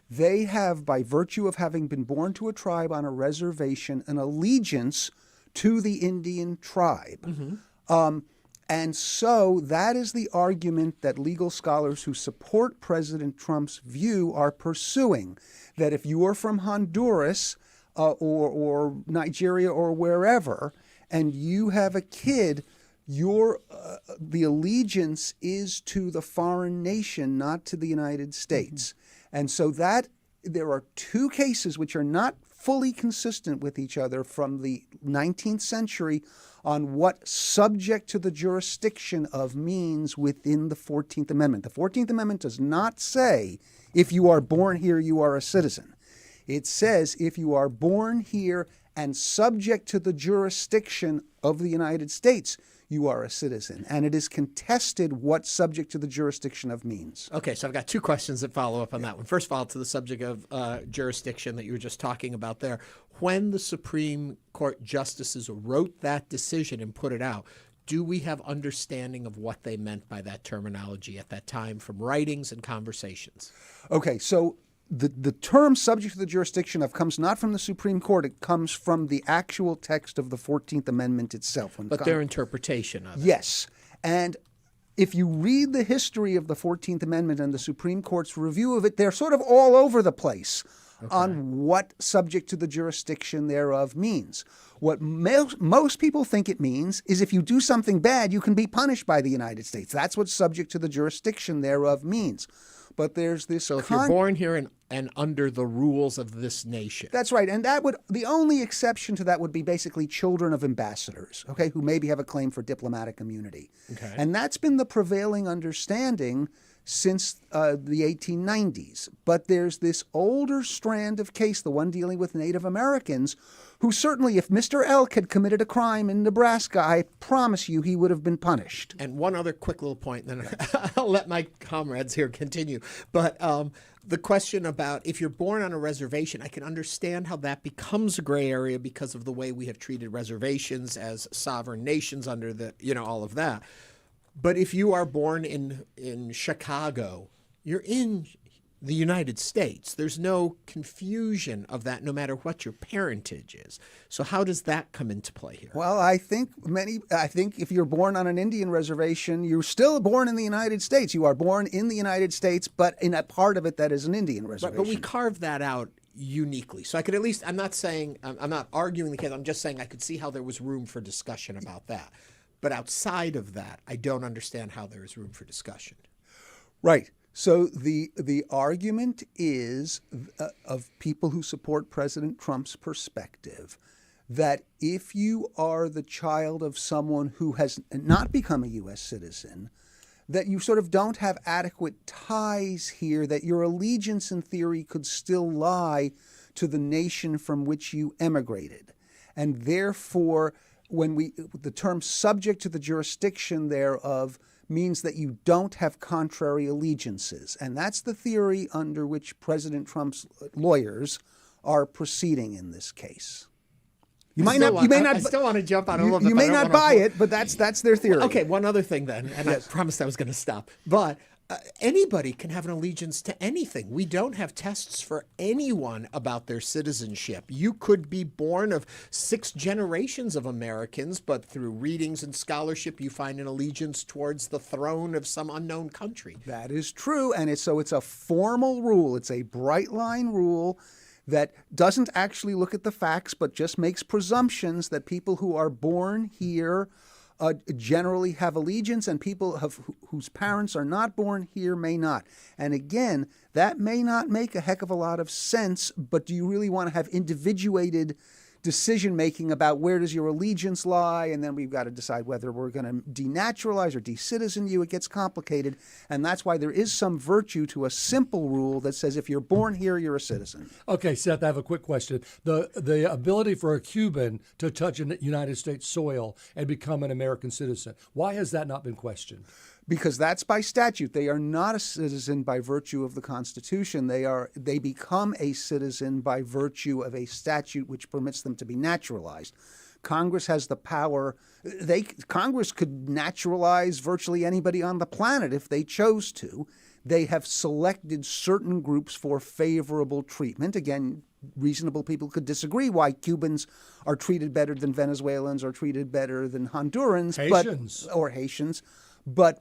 they have, by virtue of having been born to a tribe on a reservation, an allegiance to the Indian tribe. And so that is the argument that legal scholars who support President Trump's view are pursuing, that if you are from Honduras or Nigeria or wherever, and you have a kid, the allegiance is to the foreign nation, not to the United States. And so that there are two cases which are not fully consistent with each other from the 19th century on what subject to the jurisdiction of means within the 14th Amendment. The 14th Amendment does not say if you are born here, you are a citizen. It says if you are born here and subject to the jurisdiction of the United States, you are a citizen. And it is contested what subject to the jurisdiction of means. Okay, so I've got two questions that follow up on that one. First of all, to the subject of jurisdiction that you were just talking about there. When the Supreme Court justices wrote that decision and put it out, do we have understanding of what they meant by that terminology at that time from writings and conversations? Okay, so the term subject to the jurisdiction of comes not from the Supreme Court, it comes from the actual text of the 14th Amendment itself. But their interpretation of it. Yes. And if you read the history of the 14th Amendment and the Supreme Court's review of it, they're sort of all over the place on what subject to the jurisdiction thereof means. What most people think it means is if you do something bad, you can be punished by the United States. That's what subject to the jurisdiction thereof means. But there's this. So if you're born here and under the rules of this nation. That's right. And the only exception to that would be basically children of ambassadors, okay, who maybe have a claim for diplomatic immunity. Okay. And that's been the prevailing understanding since the 1890s. But there's this older strand of case, the one dealing with Native Americans, who certainly, if Mr. Elk had committed a crime in Nebraska, I promise you he would have been punished. And one other quick little point, then I'll let my comrades here continue. But the question about if you're born on a reservation, I can understand how that becomes a gray area because of the way we have treated reservations as sovereign nations under the, all of that. But if you are born in Chicago, you're in the United States. There's no confusion of that no matter what your parentage is. So how does that come into play here? Well, I think if you're born on an Indian reservation, you're still born in the United States. You are born in the United States, but in a part of it that is an Indian reservation. But we carve that out uniquely. So I could at least, I'm not arguing the case, I'm just saying I could see how there was room for discussion about that. But outside of that, I don't understand how there is room for discussion. Right. So the argument is of people who support President Trump's perspective that if you are the child of someone who has not become a U.S. citizen, that you sort of don't have adequate ties here, that your allegiance in theory could still lie to the nation from which you emigrated. And therefore, the term subject to the jurisdiction thereof means that you don't have contrary allegiances. And that's the theory under which President Trump's lawyers are proceeding in this case. I still want to jump on a little bit. You may not buy it, but that's their theory. Well, okay, one other thing then, and yes. I promised I was going to stop. But anybody can have an allegiance to anything. We don't have tests for anyone about their citizenship. You could be born of 6 generations of Americans, but through readings and scholarship, you find an allegiance towards the throne of some unknown country. That is true, and it's a formal rule. It's a bright line rule that doesn't actually look at the facts, but just makes presumptions that people who are born here generally have allegiance, and people whose parents are not born here may not. And again, that may not make a heck of a lot of sense, but do you really want to have individuated decision-making about where does your allegiance lie, and then we've got to decide whether we're going to denaturalize or decitizen you? It gets complicated, and that's why there is some virtue to a simple rule that says if you're born here, you're a citizen. Okay, Seth, I have a quick question. The ability for a Cuban to touch United States soil and become an American citizen, why has that not been questioned? Because that's by statute. They are not a citizen by virtue of the Constitution. They become a citizen by virtue of a statute which permits them to be naturalized. Congress has the power. Congress could naturalize virtually anybody on the planet if they chose to. They have selected certain groups for favorable treatment. Again, reasonable people could disagree why Cubans are treated better than Venezuelans or treated better than Hondurans. Haitians. But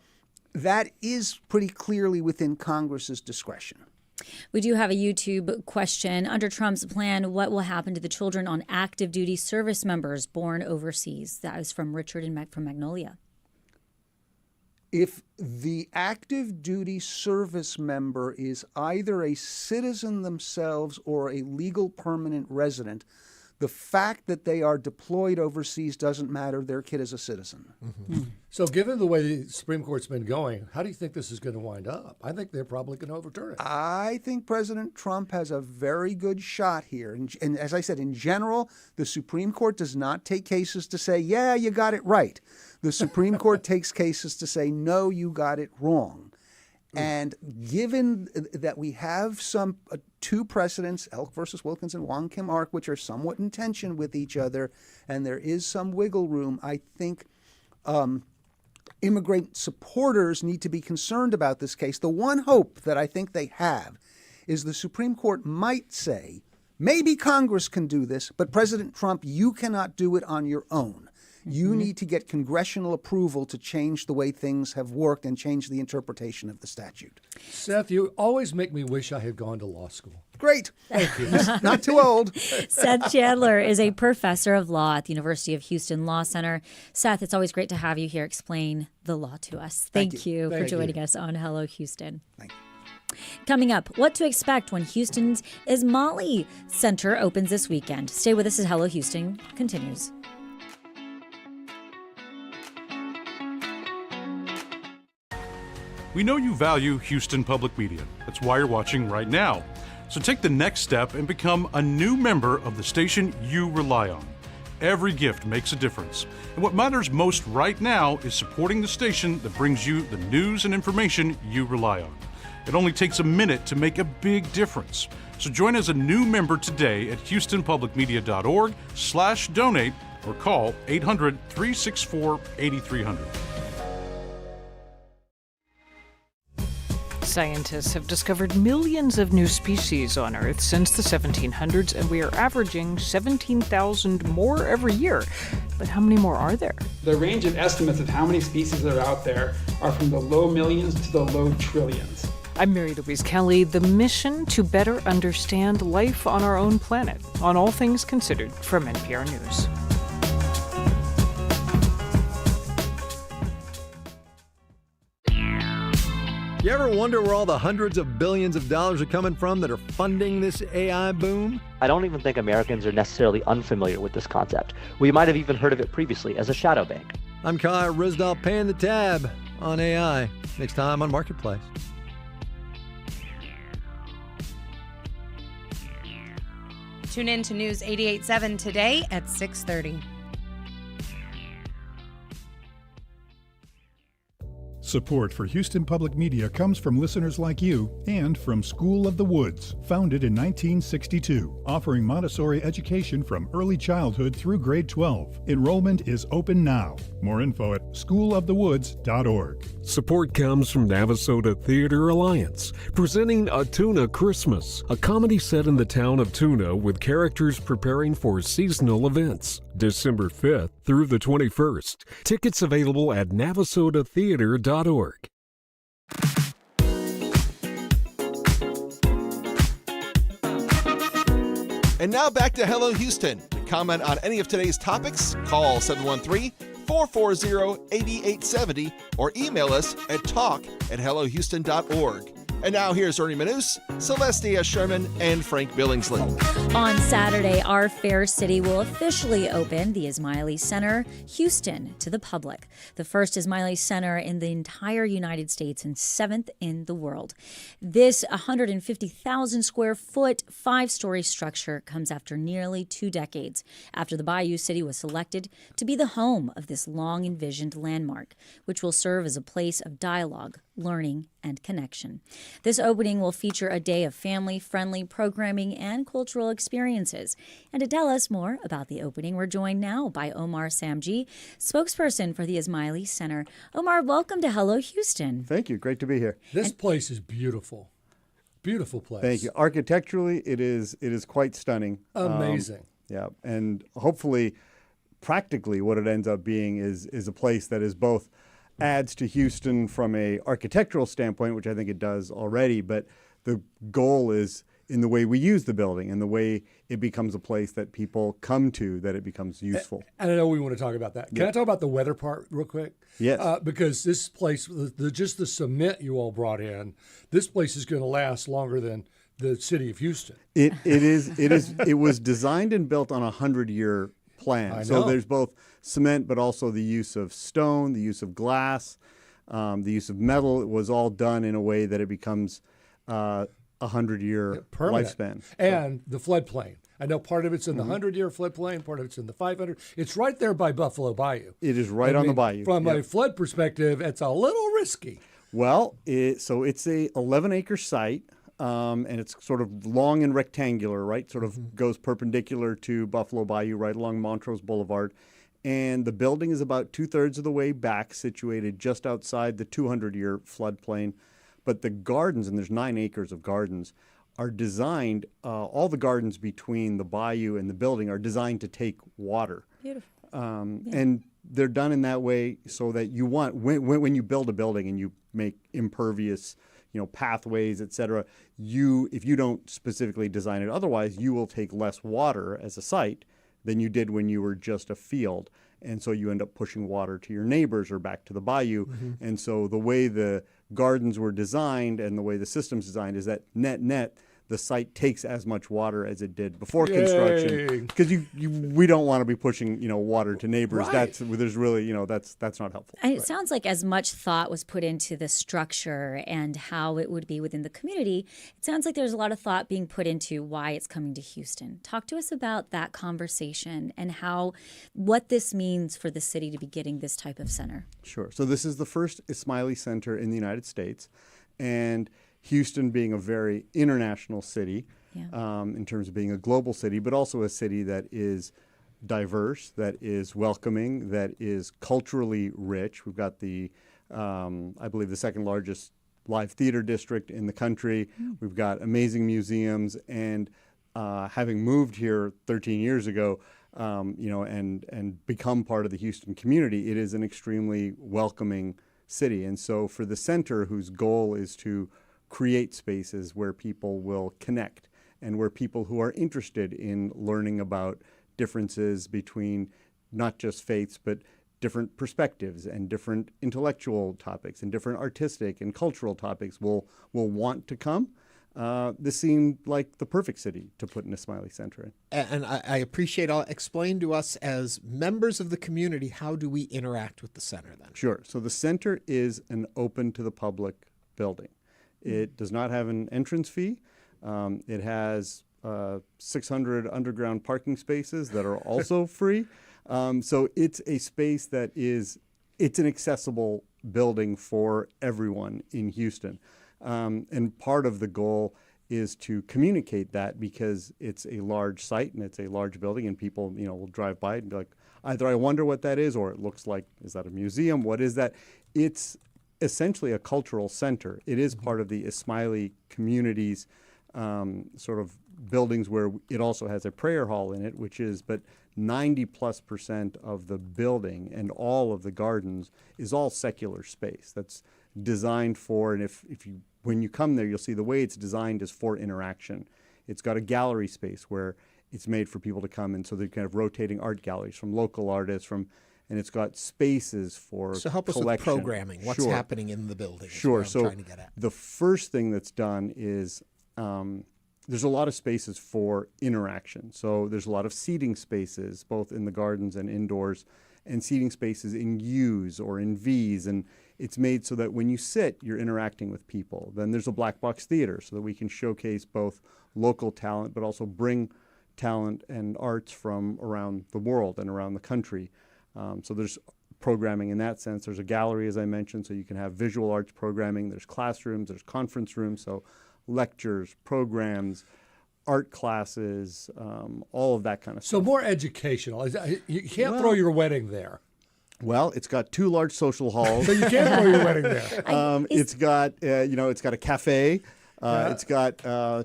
that is pretty clearly within Congress's discretion. We do have a YouTube question. Under Trump's plan, what will happen to the children on active duty service members born overseas? That is from Richard from Magnolia. If the active duty service member is either a citizen themselves or a legal permanent resident, the fact that they are deployed overseas doesn't matter. Their kid is a citizen. Mm-hmm. So given the way the Supreme Court's been going, how do you think this is going to wind up? I think they're probably going to overturn it. I think President Trump has a very good shot here. And as I said, in general, the Supreme Court does not take cases to say, yeah, you got it right. The Supreme Court takes cases to say, no, you got it wrong. And given that we have some two precedents, Elk versus Wilkins and Wong Kim Ark, which are somewhat in tension with each other, and there is some wiggle room, I think immigrant supporters need to be concerned about this case. The one hope that I think they have is the Supreme Court might say, maybe Congress can do this, but President Trump, you cannot do it on your own. You need to get congressional approval to change the way things have worked and change the interpretation of the statute. Seth, you always make me wish I had gone to law school. Great. Thank you. Not too old. Seth Chandler is a professor of law at the University of Houston Law Center. Seth, it's always great to have you here explain the law to us. Thank you for joining us on Hello Houston. Thank you. Coming up, what to expect when Houston's Ismaili Center opens this weekend. Stay with us as Hello Houston continues. We know you value Houston Public Media. That's why you're watching right now. So take the next step and become a new member of the station you rely on. Every gift makes a difference. And what matters most right now is supporting the station that brings you the news and information you rely on. It only takes a minute to make a big difference. So join as a new member today at houstonpublicmedia.org/donate or call 800-364-8300. Scientists have discovered millions of new species on Earth since the 1700s, and we are averaging 17,000 more every year. But how many more are there? The range of estimates of how many species are out there are from the low millions to the low trillions. I'm Mary Louise Kelly. The mission to better understand life on our own planet, on All Things Considered from NPR News. You ever wonder where all the hundreds of billions of dollars are coming from that are funding this AI boom? I don't even think Americans are necessarily unfamiliar with this concept. We might have even heard of it previously as a shadow bank. I'm Kyle Rizdal paying the tab on AI. Next time on Marketplace. Tune in to News 88.7 today at 6:30. Support for Houston Public Media comes from listeners like you and from School of the Woods, founded in 1962, offering Montessori education from early childhood through grade 12. Enrollment is open now. More info at schoolofthewoods.org. Support comes from Navasota Theater Alliance, presenting A Tuna Christmas, a comedy set in the town of Tuna with characters preparing for seasonal events. December 5th through the 21st. Tickets available at navasotatheater.org. And now back to Hello Houston. To comment on any of today's topics, call 713-440-8870 or email us at talk@hellohouston.org. And now here's Ernie Manous, Celestia Sherman, and Frank Billingsley. On Saturday, our fair city will officially open the Ismaili Center Houston to the public. The first Ismaili Center in the entire United States and 7th in the world. This 150,000 square foot, 5-story structure comes after nearly 2 decades after the Bayou City was selected to be the home of this long envisioned landmark, which will serve as a place of dialogue, learning, and connection. This opening will feature a day of family-friendly programming and cultural experiences. And to tell us more about the opening, we're joined now by Omar Samji, spokesperson for the Ismaili Center. Omar, welcome to Hello Houston. Thank you. Great to be here. This place is beautiful. Beautiful place. Thank you. Architecturally, it is quite stunning. Amazing. Yeah, and hopefully, practically, what it ends up being is a place that is both adds to Houston from a architectural standpoint, which I think it does already, but the goal is in the way we use the building and the way it becomes a place that people come to, that it becomes useful. And I know we want to talk about that. Can I talk about the weather part real quick? Yes. Because this place, just the cement you all brought in, this place is going to last longer than the city of Houston. It was designed and built on a 100-year plan. So there's both cement, but also the use of stone, the use of glass, the use of metal. It was all done in a way that it becomes a 100-year lifespan. And the floodplain. I know part of it's in the 100-year floodplain, part of it's in the 500. It's right there by Buffalo Bayou. It is right on the bayou. From a flood perspective, it's a little risky. Well, so it's a 11-acre site. And it's sort of long and rectangular, right? Sort of goes perpendicular to Buffalo Bayou, right along Montrose Boulevard. And the building is about 2/3 of the way back, situated just outside the 200-year floodplain. But the gardens, and there's 9 acres of gardens, are designed, all the gardens between the bayou and the building are designed to take water. Beautiful. And they're done in that way so that you want, when you build a building and you make impervious pathways, et cetera, if you don't specifically design it otherwise, you will take less water as a site than you did when you were just a field. And so you end up pushing water to your neighbors or back to the bayou. And so the way the gardens were designed and the way the system's designed is that net, the site takes as much water as it did before construction, because we don't want to be pushing water to neighbors. Right. There's really that's not helpful. And it sounds like as much thought was put into the structure and how it would be within the community. It sounds like there's a lot of thought being put into why it's coming to Houston. Talk to us about that conversation and what this means for the city to be getting this type of center. Sure. So this is the first Ismaili Center in the United States, and Houston being a very international city in terms of being a global city, but also a city that is diverse, that is welcoming, that is culturally rich. We've got I believe, the second largest live theater district in the country. We've got amazing museums, and having moved here 13 years ago, and become part of the Houston community, it is an extremely welcoming city. And so for the center, whose goal is to create spaces where people will connect and where people who are interested in learning about differences between not just faiths, but different perspectives and different intellectual topics and different artistic and cultural topics will want to come. This seemed like the perfect city to put an Ismaili Center in. And I appreciate explain to us as members of the community, how do we interact with the center then? Sure. So the center is an open to the public building. It does not have an entrance fee. It has 600 underground parking spaces that are also free. So it's a space that it's an accessible building for everyone in Houston. And part of the goal is to communicate that, because it's a large site and it's a large building, and people, will drive by it and be like, either I wonder what that is, or it looks like, is that a museum? What is that? It's essentially a cultural center. It is part of the Ismaili community's sort of buildings, where it also has a prayer hall in it, but 90+% of the building and all of the gardens is all secular space that's designed for, and when you come there, you'll see the way it's designed is for interaction. It's got a gallery space where it's made for people to come, and so they're kind of rotating art galleries from local artists, and it's got spaces for So help us collection. with programming. What's Sure. happening in the building? is Sure. what I'm So trying to get at. the first thing that's done is there's a lot of spaces for interaction. So there's a lot of seating spaces, both in the gardens and indoors, and seating spaces in U's or in V's. And it's made so that when you sit, you're interacting with people. Then there's a black box theater so that we can showcase both local talent, but also bring talent and arts from around the world and around the country. So there's programming in that sense. There's a gallery, as I mentioned, so you can have visual arts programming. There's classrooms, there's conference rooms, so lectures, programs, art classes, all of that kind of stuff. So more educational. You can't throw your wedding there. Well, it's got 2 large social halls. So you can't throw your wedding there. It's got, it's got a cafe. It's got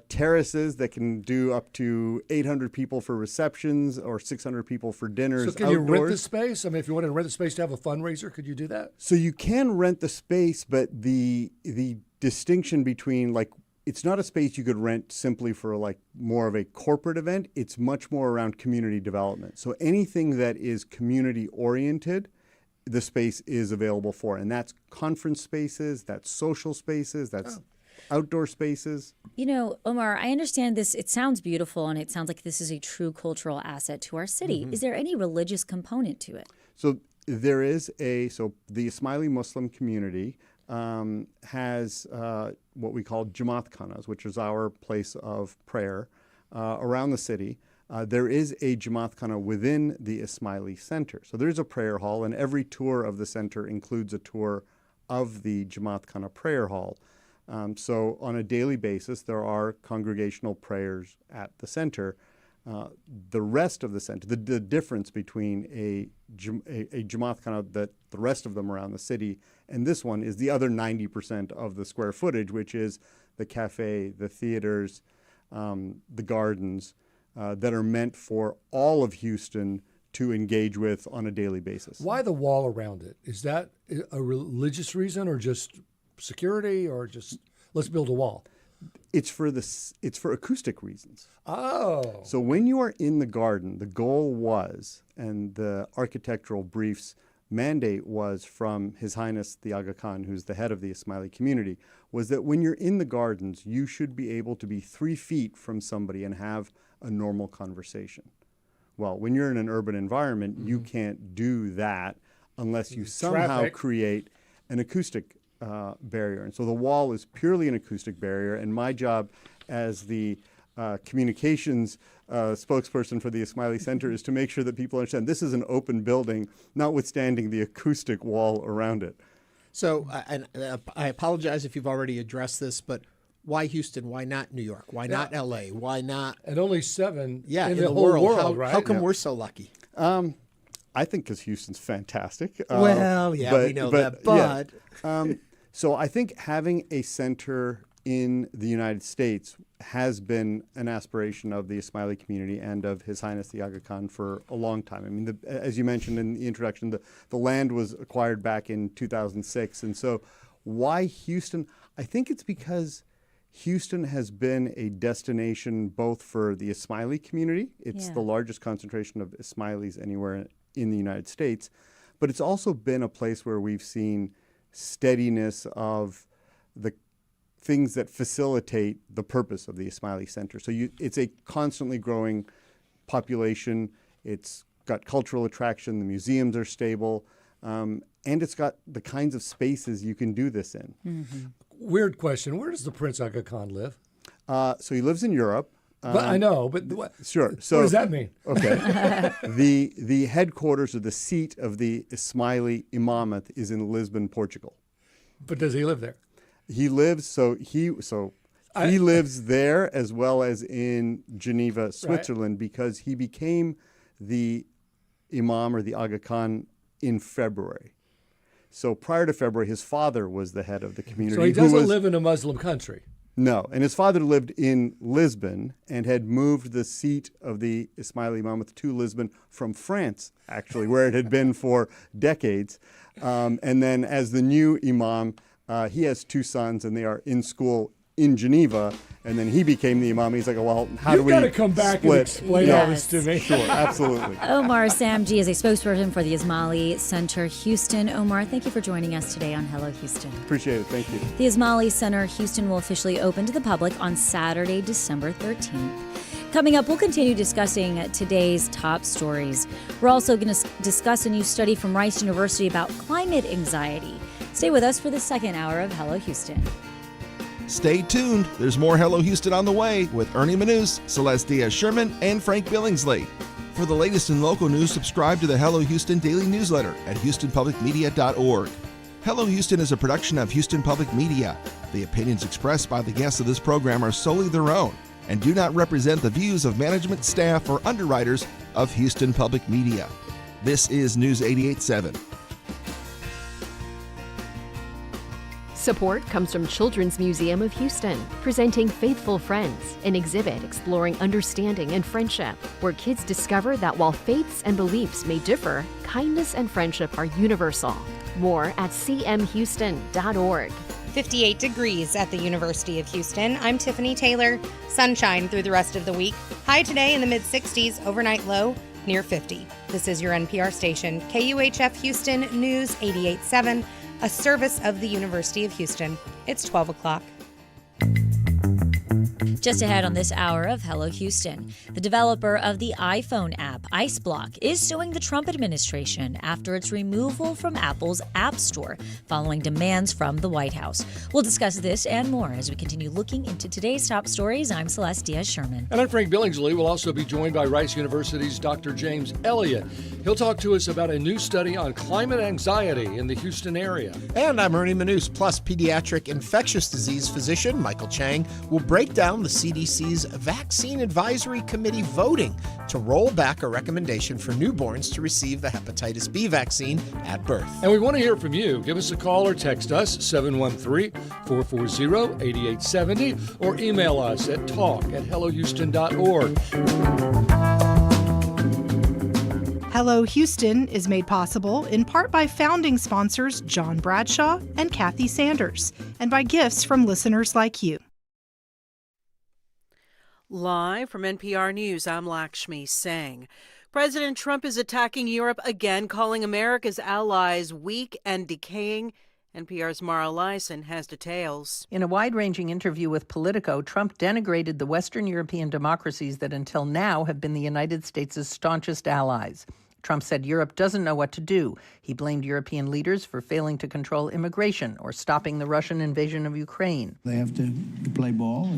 terraces that can do up to 800 people for receptions or 600 people for dinners. So can you rent the space? I mean, if you wanted to rent the space to have a fundraiser, could you do that? So you can rent the space, but the distinction between, like, it's not a space you could rent simply for like more of a corporate event. It's much more around community development. So anything that is community oriented, the space is available for. And that's conference spaces, that's social spaces, that's outdoor spaces. You know, Omar, I understand this. It sounds beautiful and it sounds like this is a true cultural asset to our city. Mm-hmm. Is there any religious component to it? So there is the Ismaili Muslim community has what we call Jamaat Khanas, which is our place of prayer around the city. There is a Jamaat Khana within the Ismaili Center. So there's a prayer hall, and every tour of the center includes a tour of the Jamaat Khana prayer hall. So on a daily basis, there are congregational prayers at the center. The rest of the center, the difference between a Jamaat Khana that the rest of them around the city and this one is the other 90% of the square footage, which is the cafe, the theaters, the gardens that are meant for all of Houston to engage with on a daily basis. Why the wall around it? Is that a religious reason or just security or just let's build a wall? It's for acoustic reasons. Oh. So when you are in the garden, the goal was, and the architectural brief's mandate was from His Highness the Aga Khan, who's the head of the Ismaili community, was that when you're in the gardens, you should be able to be 3 feet from somebody and have a normal conversation. Well, when you're in an urban environment, you can't do that unless you somehow create an acoustic barrier. And so the wall is purely an acoustic barrier, and my job as the communications spokesperson for the Ismaili Center is to make sure that people understand this is an open building, notwithstanding the acoustic wall around it. So, I apologize if you've already addressed this, but why Houston? Why not New York? Why not L.A.? Why not? And only 7 in the whole world, how, right? How come we're so lucky? I think because Houston's fantastic. We know that, but... Yeah. So I think having a center in the United States has been an aspiration of the Ismaili community and of His Highness the Aga Khan for a long time. I mean, as you mentioned in the introduction, the land was acquired back in 2006. And so why Houston? I think it's because Houston has been a destination both for the Ismaili community. It's the largest concentration of Ismailis anywhere in the United States. But it's also been a place where we've seen steadiness of the things that facilitate the purpose of the Ismaili Center. So it's a constantly growing population. It's got cultural attraction. The museums are stable. And it's got the kinds of spaces you can do this in. Mm-hmm. Weird question. Where does the Prince Aga Khan live? So he lives in Europe. But I know, but sure. So what does that mean? Okay. The headquarters or the seat of the Ismaili Imamate is in Lisbon, Portugal. But does he live there? He lives he lives there as well as in Geneva, Switzerland, because he became the Imam or the Aga Khan in February. So prior to February, his father was the head of the community. So he doesn't live in a Muslim country. No, and his father lived in Lisbon and had moved the seat of the Ismaili Imamate to Lisbon from France, actually, where it had been for decades. And then as the new imam, he has 2 sons, and they are in school in Geneva, and then he became the imam. He's like, well, how do we You've got to come back split? and explain all this to me. Sure, absolutely. Omar Samji is a spokesperson for the Ismaili Center Houston. Omar, thank you for joining us today on Hello Houston. Appreciate it. Thank you. The Ismaili Center Houston will officially open to the public on Saturday, December 13th. Coming up, we'll continue discussing today's top stories. We're also going to discuss a new study from Rice University about climate anxiety. Stay with us for the second hour of Hello Houston. Stay tuned. There's more Hello Houston on the way with Ernie Manous, Celeste Diaz-Sherman, and Frank Billingsley. For the latest in local news, subscribe to the Hello Houston daily newsletter at houstonpublicmedia.org. Hello Houston is a production of Houston Public Media. The opinions expressed by the guests of this program are solely their own and do not represent the views of management, staff, or underwriters of Houston Public Media. This is News 88.7. Support comes from Children's Museum of Houston, presenting Faithful Friends, an exhibit exploring understanding and friendship, where kids discover that while faiths and beliefs may differ, kindness and friendship are universal. More at cmhouston.org. 58 degrees at the University of Houston. I'm Tiffany Taylor. Sunshine through the rest of the week. High today in the mid-60s, overnight low near 50. This is your NPR station, KUHF Houston News 88.7. A service of the University of Houston. It's 12 o'clock. Just ahead on this hour of Hello Houston, the developer of the iPhone app, ICEBlock, is suing the Trump administration after its removal from Apple's App Store following demands from the White House. We'll discuss this and more as we continue looking into today's top stories. I'm Celeste Diaz-Sherman. And I'm Frank Billingsley. We'll also be joined by Rice University's Dr. James Elliott. He'll talk to us about a new study on climate anxiety in the Houston area. And I'm Ernie Manous, plus pediatric infectious disease physician Michael Chang will break down the CDC's Vaccine Advisory Committee voting to roll back a recommendation for newborns to receive the Hepatitis B vaccine at birth. And we want to hear from you. Give us a call or text us, 713-440-8870, or email us at talk@hellohouston.org. Hello Houston is made possible in part by founding sponsors John Bradshaw and Kathy Sanders, and by gifts from listeners like you. Live from NPR News, I'm Lakshmi Singh. President Trump is attacking Europe again, calling America's allies weak and decaying. NPR's Mara Liasson has details. In a wide-ranging interview with Politico, Trump denigrated the Western European democracies that until now have been the United States' staunchest allies. Trump said Europe doesn't know what to do. He blamed European leaders for failing to control immigration or stopping the Russian invasion of Ukraine. They have to play ball.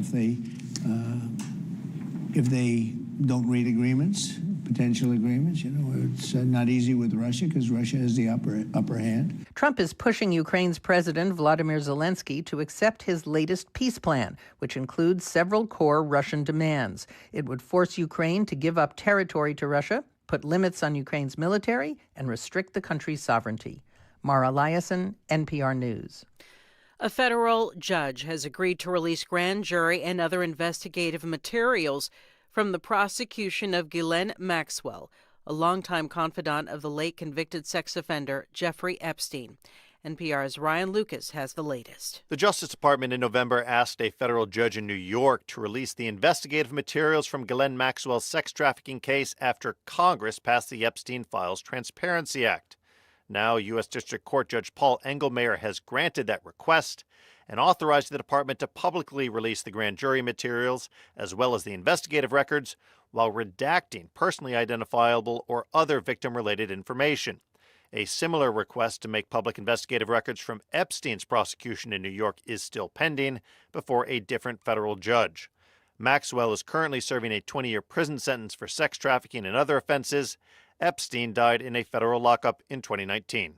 If they don't read agreements, potential agreements, it's not easy with Russia because Russia has the upper hand. Trump is pushing Ukraine's President Vladimir Zelensky to accept his latest peace plan, which includes several core Russian demands. It would force Ukraine to give up territory to Russia, put limits on Ukraine's military, and restrict the country's sovereignty. Mara Liasson, NPR News. A federal judge has agreed to release grand jury and other investigative materials from the prosecution of Ghislaine Maxwell, a longtime confidant of the late convicted sex offender Jeffrey Epstein. NPR's Ryan Lucas has the latest. The Justice Department in November asked a federal judge in New York to release the investigative materials from Ghislaine Maxwell's sex trafficking case after Congress passed the Epstein Files Transparency Act. Now, U.S. District Court Judge Paul Engelmayer has granted that request and authorized the department to publicly release the grand jury materials as well as the investigative records while redacting personally identifiable or other victim-related information. A similar request to make public investigative records from Epstein's prosecution in New York is still pending before a different federal judge. Maxwell is currently serving a 20-year prison sentence for sex trafficking and other offenses. Epstein died in a federal lockup in 2019.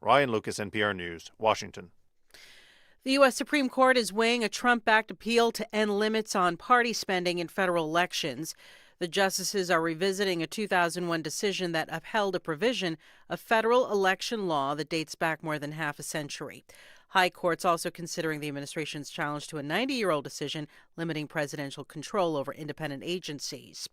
Ryan Lucas, NPR News, Washington. The U.S. Supreme Court is weighing a Trump-backed appeal to end limits on party spending in federal elections. The justices are revisiting a 2001 decision that upheld a provision of federal election law that dates back more than half a century. High court's also considering the administration's challenge to a 90-year-old decision limiting presidential control over independent agencies.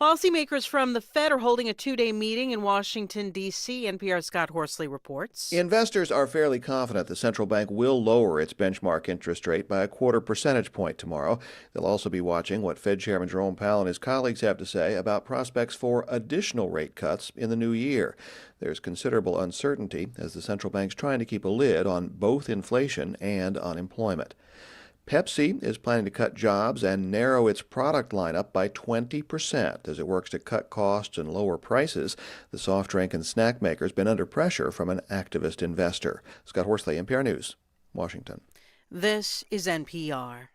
Policymakers from the Fed are holding a two-day meeting in Washington, D.C. NPR's Scott Horsley reports. Investors are fairly confident the central bank will lower its benchmark interest rate by a 0.25 percentage point tomorrow. They'll also be watching what Fed Chairman Jerome Powell and his colleagues have to say about prospects for additional rate cuts in the new year. There's considerable uncertainty as the central bank's trying to keep a lid on both inflation and unemployment. Pepsi is planning to cut jobs and narrow its product lineup by 20% as it works to cut costs and lower prices. The soft drink and snack maker has been under pressure from an activist investor. Scott Horsley, NPR News, Washington. This is NPR.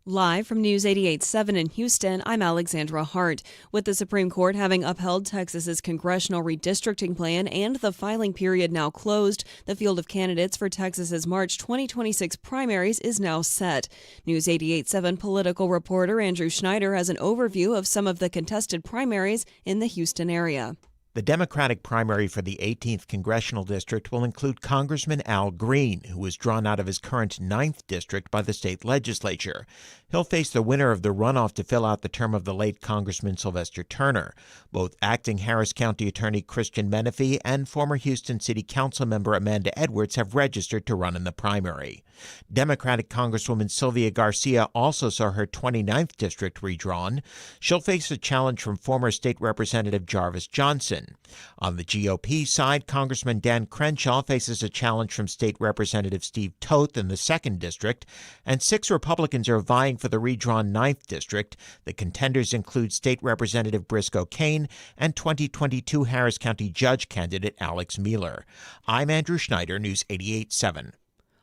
Live from News 88.7 in Houston, I'm Alexandra Hart. With the Supreme Court having upheld Texas's congressional redistricting plan and the filing period now closed, the field of candidates for Texas's March 2026 primaries is now set. News 88.7 political reporter Andrew Schneider has an overview of some of the contested primaries in the Houston area. The Democratic primary for the 18th Congressional District will include Congressman Al Green, who was drawn out of his current 9th district by the state legislature. He'll face the winner of the runoff to fill out the term of the late Congressman Sylvester Turner. Both acting Harris County Attorney Christian Menefee and former Houston City Council member Amanda Edwards have registered to run in the primary. Democratic Congresswoman Sylvia Garcia also saw her 29th district redrawn. She'll face a challenge from former State Representative Jarvis Johnson. On the GOP side, Congressman Dan Crenshaw faces a challenge from State Representative Steve Toth in the 2nd District, and 6 Republicans are vying for the redrawn 9th District. The contenders include State Representative Briscoe Cain and 2022 Harris County Judge candidate Alex Mueller. I'm Andrew Schneider, News 88.7.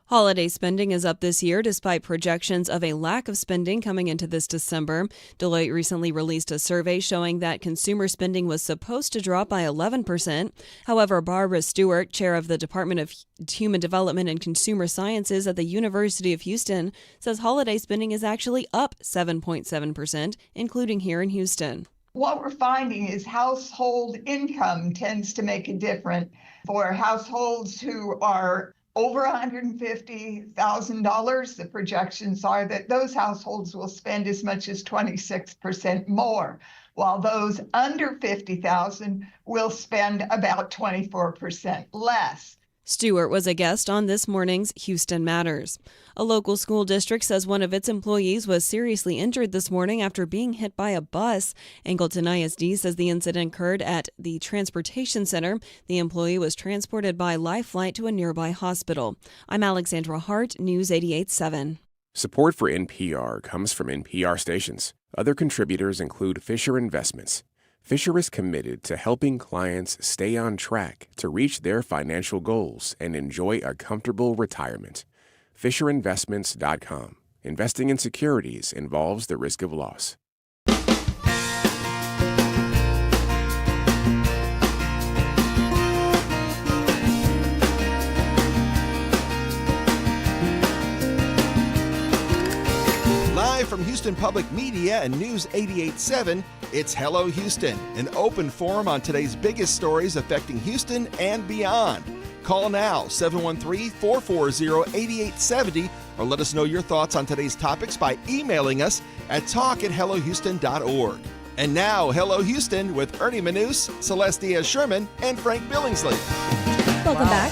Holiday spending is up this year despite projections of a lack of spending coming into this December. Deloitte recently released a survey showing that consumer spending was supposed to drop by 11%. However, Barbara Stewart, chair of the Department of Human Development and Consumer Sciences at the University of Houston, says holiday spending is actually up 7.7%, including here in Houston. What we're finding is household income tends to make a difference for households who are over $150,000, the projections are that those households will spend as much as 26% more, while those under $50,000 will spend about 24% less. Stewart was a guest on this morning's Houston Matters. A local school district says one of its employees was seriously injured this morning after being hit by a bus. Angleton ISD says the incident occurred at the transportation center. The employee was transported by life flight to a nearby hospital. I'm Alexandra Hart, News 88.7. Support for NPR comes from NPR stations. Other contributors include Fisher Investments. Fisher is committed to helping clients stay on track to reach their financial goals and enjoy a comfortable retirement. FisherInvestments.com. Investing in securities involves the risk of loss. Live from Houston Public Media and News 88.7, it's Hello Houston, an open forum on today's biggest stories affecting Houston and beyond. Call now, 713-440-8870, or let us know your thoughts on today's topics by emailing us at talk@hellohouston.org. And now, Hello Houston with Ernie Manous, Celeste Diaz-Sherman, and Frank Billingsley. Welcome back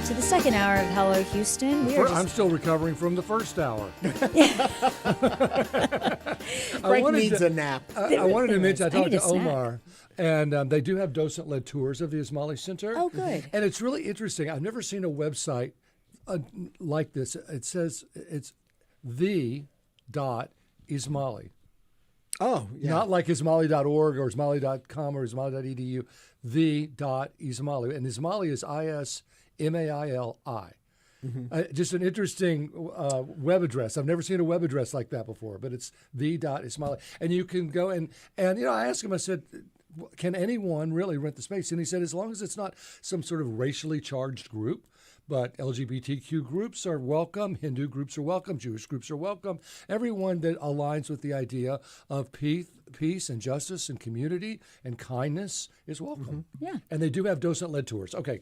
to the second hour of Hello Houston. I'm still recovering from the first hour. Frank needs a nap. I wanted to mention, I talked to Omar, and they do have docent-led tours of the Ismaili Center. Oh, good. And it's really interesting. I've never seen a website like this. It says it's the.Ismaili. Oh, yeah. Not like Ismaili.org or Ismaili.com or Ismaili.edu. The.Ismaili. And Ismaili is ISMAILI. Mm-hmm. Just an interesting web address. I've never seen a web address like that before, but it's the.Ismaili. And you can go and I asked him, I said, can anyone really rent the space? And he said, as long as it's not some sort of racially charged group, but LGBTQ groups are welcome, Hindu groups are welcome, Jewish groups are welcome. Everyone that aligns with the idea of peace and justice and community and kindness is welcome. Mm-hmm. Yeah. And they do have docent-led tours. Okay.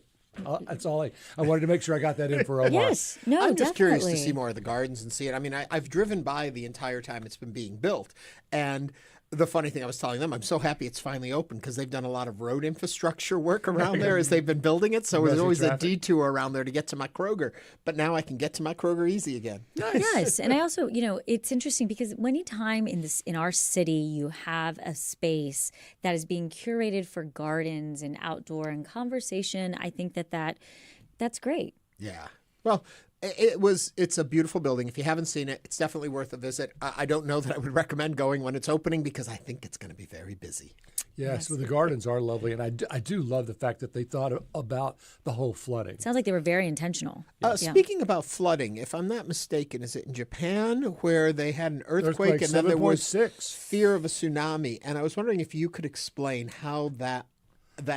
That's all I wanted to make sure I got that in for Omar. Yes, no, I'm just definitely. curious to see more of the gardens and see it. I mean, I've driven by the entire time it's been being built, and the funny thing I was telling them, I'm so happy it's finally open because they've done a lot of road infrastructure work around there as they've been building it. So there's always a detour around there to get to my Kroger. But now I can get to my Kroger easy again. Nice. Yes. And I also, it's interesting because anytime in our city you have a space that is being curated for gardens and outdoor and conversation, I think that's great. Yeah. Well, it's a beautiful building. If you haven't seen it, it's definitely worth a visit. I don't know that I would recommend going when it's opening because I think it's going to be very busy. Yes, but the gardens are lovely, and I do love the fact that they thought about the whole flooding. Sounds like they were very intentional. Speaking about flooding, if I'm not mistaken, is it in Japan where they had an earthquake and then there was fear of a tsunami? And I was wondering if you could explain how that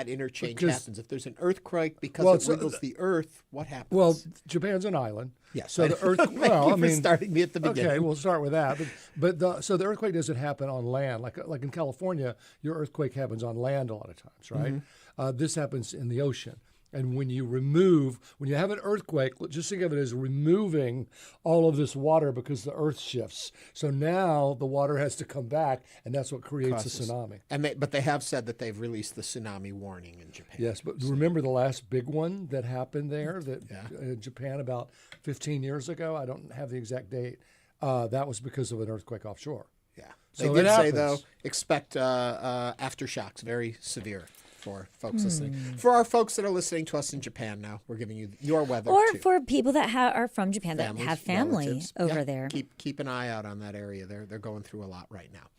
interchange happens. If there's an earthquake because it wiggles the earth, what happens? Well, Japan's an island. Yes. So the earthquake. Starting me at the beginning. Okay, we'll start with that. So the earthquake doesn't happen on land. Like in California, your earthquake happens on land a lot of times, right? Mm-hmm. This happens in the ocean. And when you have an earthquake, just think of it as removing all of this water because the earth shifts. So now the water has to come back, and that's what creates a tsunami. But they have said that they've released the tsunami warning in Japan. Yes, but remember the last big one that happened there in Japan about 15 years ago? I don't have the exact date. That was because of an earthquake offshore. Yeah. They did say, though, expect aftershocks, very severe. For folks listening. For our folks that are listening to us in Japan now, we're giving you your weather. Or too. for people that are from Japan that have family relatives. over there. Keep an eye out on that area. They're going through a lot right now.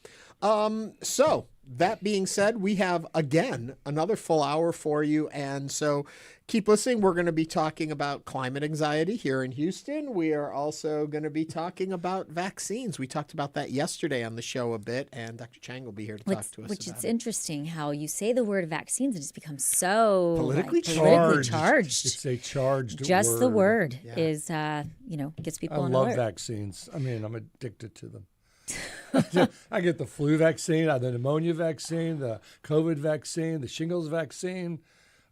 So that being said, we have, again, another full hour for you. And so keep listening. We're going to be talking about climate anxiety here in Houston. We are also going to be talking about vaccines. We talked about that yesterday on the show a bit, and Dr. Chang will be here to talk to us about it. Which is interesting how you say the word vaccines, it just becomes so politically charged. It's a charged just word. The word is, gets people on alert. I love vaccines. I mean, I'm addicted to them. I get the flu vaccine, the pneumonia vaccine, the COVID vaccine, the shingles vaccine.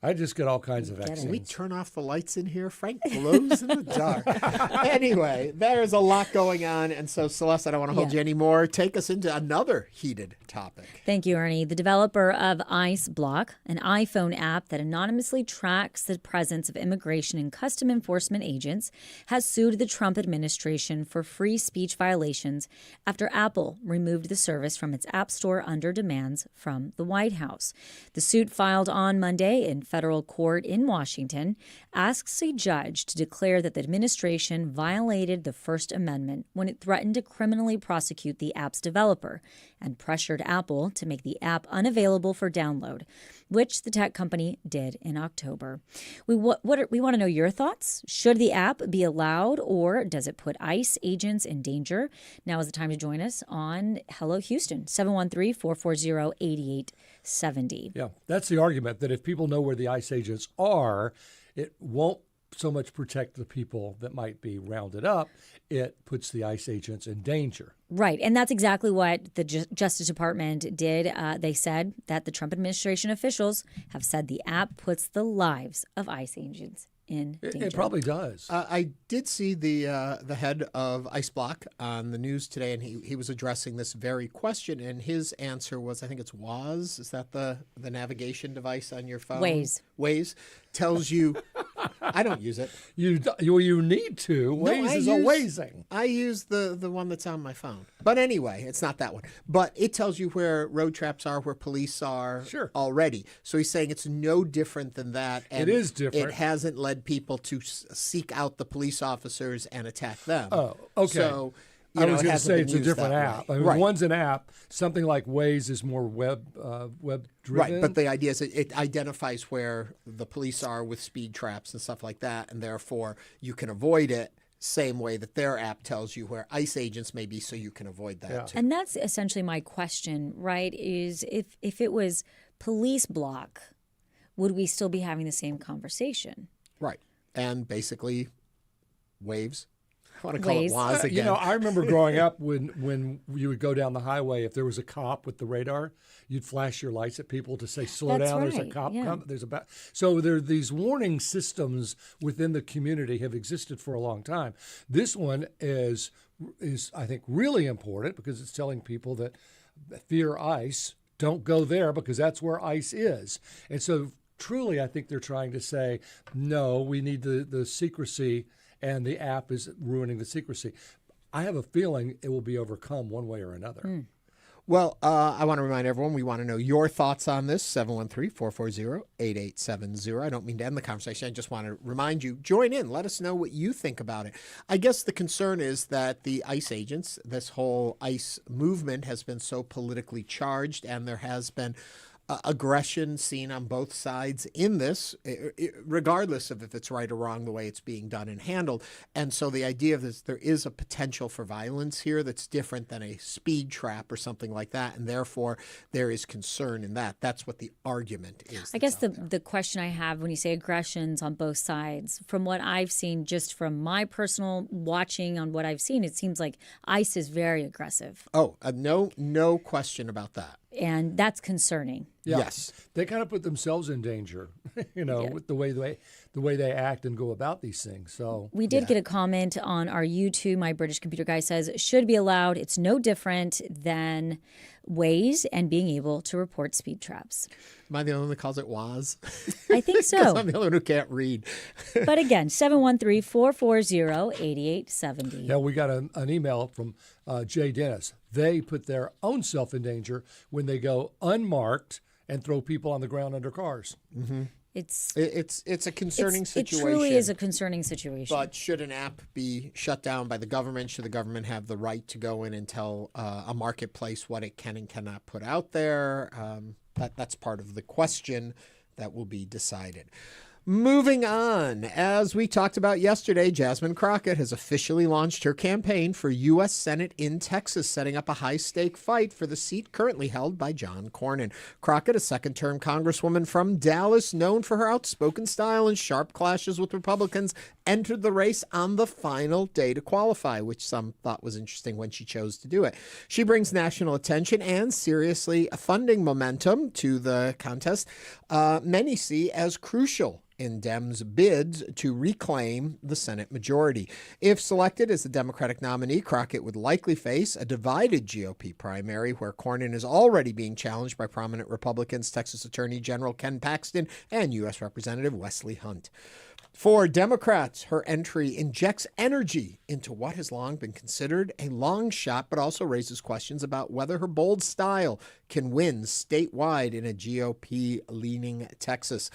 I just get all kinds of vaccines. Can we turn off the lights in here? Frank glows in the dark. Anyway, there's a lot going on. And so, Celeste, I don't want to hold you anymore. Take us into another heated topic. Thank you, Ernie. The developer of ICEBlock, an iPhone app that anonymously tracks the presence of immigration and custom enforcement agents, has sued the Trump administration for free speech violations after Apple removed the service from its App Store under demands from the White House. The suit filed on Monday in federal court in Washington asks a judge to declare that the administration violated the First Amendment when it threatened to criminally prosecute the app's developer and pressured Apple to make the app unavailable for download, which the tech company did in October. We want to know your thoughts. Should the app be allowed, or does it put ICE agents in danger? Now is the time to join us on Hello Houston, 713-440-8870. Yeah, that's the argument, that if people know where the ICE agents are, it won't so much protect the people that might be rounded up. It puts the ICE agents in danger. Right. And that's exactly what the Justice Department did. They said that the Trump administration officials have said the app puts the lives of ICE agents in danger. It probably does. I did see the head of ICEBlock on the news today, and he was addressing this very question, and his answer was, I think it's Waze. Is that the navigation device on your phone? Waze tells you. I don't use it. You need to. Waze is a Wazing. I use the one that's on my phone. But anyway, it's not that one. But it tells you where road traps are, where police are already. So he's saying it's no different than that. And it is different. It hasn't led people to seek out the police officers and attack them. Oh, okay. So, I was going to say it's a different app. I mean, right. One's an app. Something like Waze is more web driven. Right, but the idea is it identifies where the police are with speed traps and stuff like that, and therefore you can avoid it. Same way that their app tells you where ICE agents may be, so you can avoid that too. And that's essentially my question, right? Is if it was police block, would we still be having the same conversation? Right, and basically waves. I want to call it Waze again. You know, I remember growing up when you would go down the highway, if there was a cop with the radar, you'd flash your lights at people to say, slow down, right. There's a cop coming. So there are these warning systems within the community have existed for a long time. This one is I think, really important because it's telling people that fear ICE. Don't go there because that's where ICE is. And so truly, I think they're trying to say, no, we need the secrecy, and the app is ruining the secrecy. I have a feeling it will be overcome one way or another. Well, I want to remind everyone, we want to know your thoughts on this, 713-440-8870. I don't mean to end the conversation. I just want to remind you, join in. Let us know what you think about it. I guess the concern is that the ICE agents, this whole ICE movement has been so politically charged, and there has been aggression seen on both sides in this, regardless of if it's right or wrong, the way it's being done and handled. And so the idea of this, there is a potential for violence here that's different than a speed trap or something like that. And therefore, there is concern in that. That's what the argument is. I guess the question I have when you say aggressions on both sides, from what I've seen, just from my personal watching on what I've seen, it seems like ICE is very aggressive. Oh, no question about that. And that's concerning. Yeah. Yes. They kind of put themselves in danger, with the way they act and go about these things. So we did get a comment on our YouTube. My British computer guy says it should be allowed. It's no different than Waze and being able to report speed traps. Am I the only one that calls it WAZ? I think so. Because I'm the only one who can't read. But again, 713-440-8870. Yeah, we got an email from Jay Dennis. They put their own self in danger when they go unmarked and throw people on the ground under cars. Mm-hmm. It's a concerning situation. It truly is a concerning situation. But should an app be shut down by the government? Should the government have the right to go in and tell a marketplace what it can and cannot put out there? That's part of the question that will be decided. Moving on, as we talked about yesterday, Jasmine Crockett has officially launched her campaign for U.S. Senate in Texas, setting up a high-stake fight for the seat currently held by John Cornyn. Crockett, a second-term congresswoman from Dallas, known for her outspoken style and sharp clashes with Republicans, entered the race on the final day to qualify, which some thought was interesting when she chose to do it. She brings national attention and seriously funding momentum to the contest many see as crucial in Dems' bids to reclaim the Senate majority. If selected as the Democratic nominee, Crockett would likely face a divided GOP primary where Cornyn is already being challenged by prominent Republicans, Texas Attorney General Ken Paxton and U.S. Representative Wesley Hunt. For Democrats, her entry injects energy into what has long been considered a long shot, but also raises questions about whether her bold style can win statewide in a GOP-leaning Texas.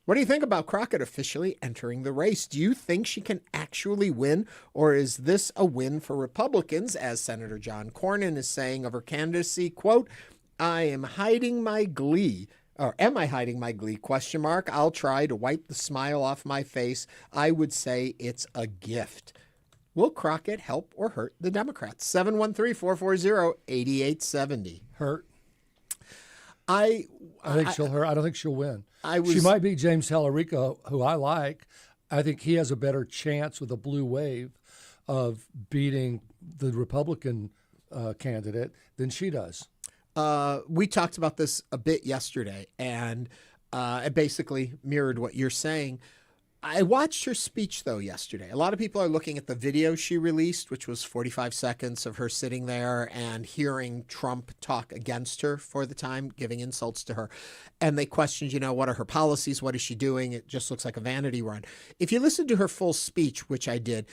What do you think about Crockett officially entering the race? Do you think she can actually win, or is this a win for Republicans, as Senator John Cornyn is saying of her candidacy, quote, am I hiding my glee? Question mark. I'll try to wipe the smile off my face. I would say it's a gift. Will Crockett help or hurt the Democrats? 713-440-8870. Hurt. I think she'll hurt. I don't think she'll win. She might beat James Tallarico, who I like. I think he has a better chance with a blue wave of beating the Republican candidate than she does. We talked about this a bit yesterday, and it basically mirrored what you're saying. I watched her speech, though, yesterday. A lot of people are looking at the video she released, which was 45 seconds of her sitting there and hearing Trump talk against her for the time, giving insults to her. And they questioned, what are her policies? What is she doing? It just looks like a vanity run. If you listen to her full speech, which I did,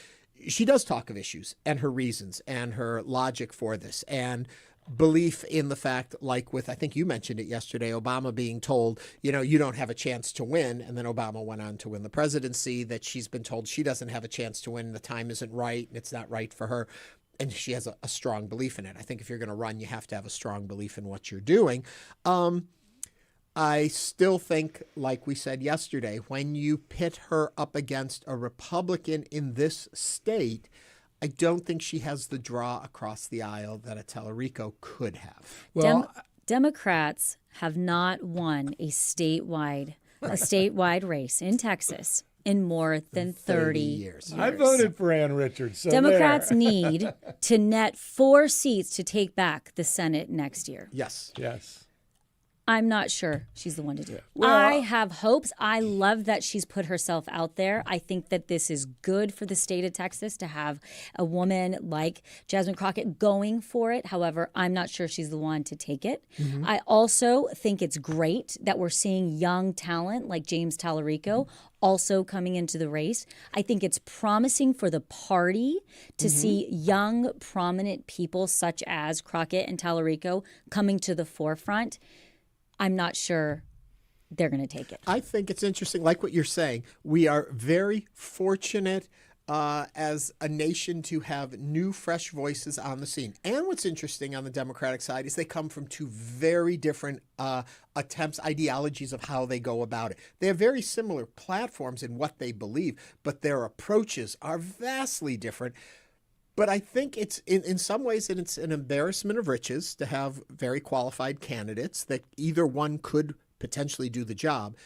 she does talk of issues and her reasons and her logic for this and belief in the fact, like with, I think you mentioned it yesterday, Obama being told, you don't have a chance to win. And then Obama went on to win the presidency, that she's been told she doesn't have a chance to win. The time isn't right. And it's not right for her. And she has a strong belief in it. I think if you're going to run, you have to have a strong belief in what you're doing. I still think, like we said yesterday, when you pit her up against a Republican in this state, I don't think she has the draw across the aisle that a Tallarico could have. Well, Democrats have not won a statewide race in Texas in more than 30 years. I voted for Ann Richards. So Democrats need to net 4 seats to take back the Senate next year. Yes. I'm not sure she's the one to do it. Well, I have hopes. I love that she's put herself out there. I think that this is good for the state of Texas to have a woman like Jasmine Crockett going for it. However, I'm not sure she's the one to take it. Mm-hmm. I also think it's great that we're seeing young talent like James Tallarico also coming into the race. I think it's promising for the party to see young, prominent people such as Crockett and Tallarico coming to the forefront. I'm not sure they're going to take it. I think it's interesting, like what you're saying. We are very fortunate as a nation to have new, fresh voices on the scene. And what's interesting on the Democratic side is they come from two very different attempts, ideologies of how they go about it. They have very similar platforms in what they believe, but their approaches are vastly different. But I think it's in some ways it's an embarrassment of riches to have very qualified candidates that either one could potentially do the job.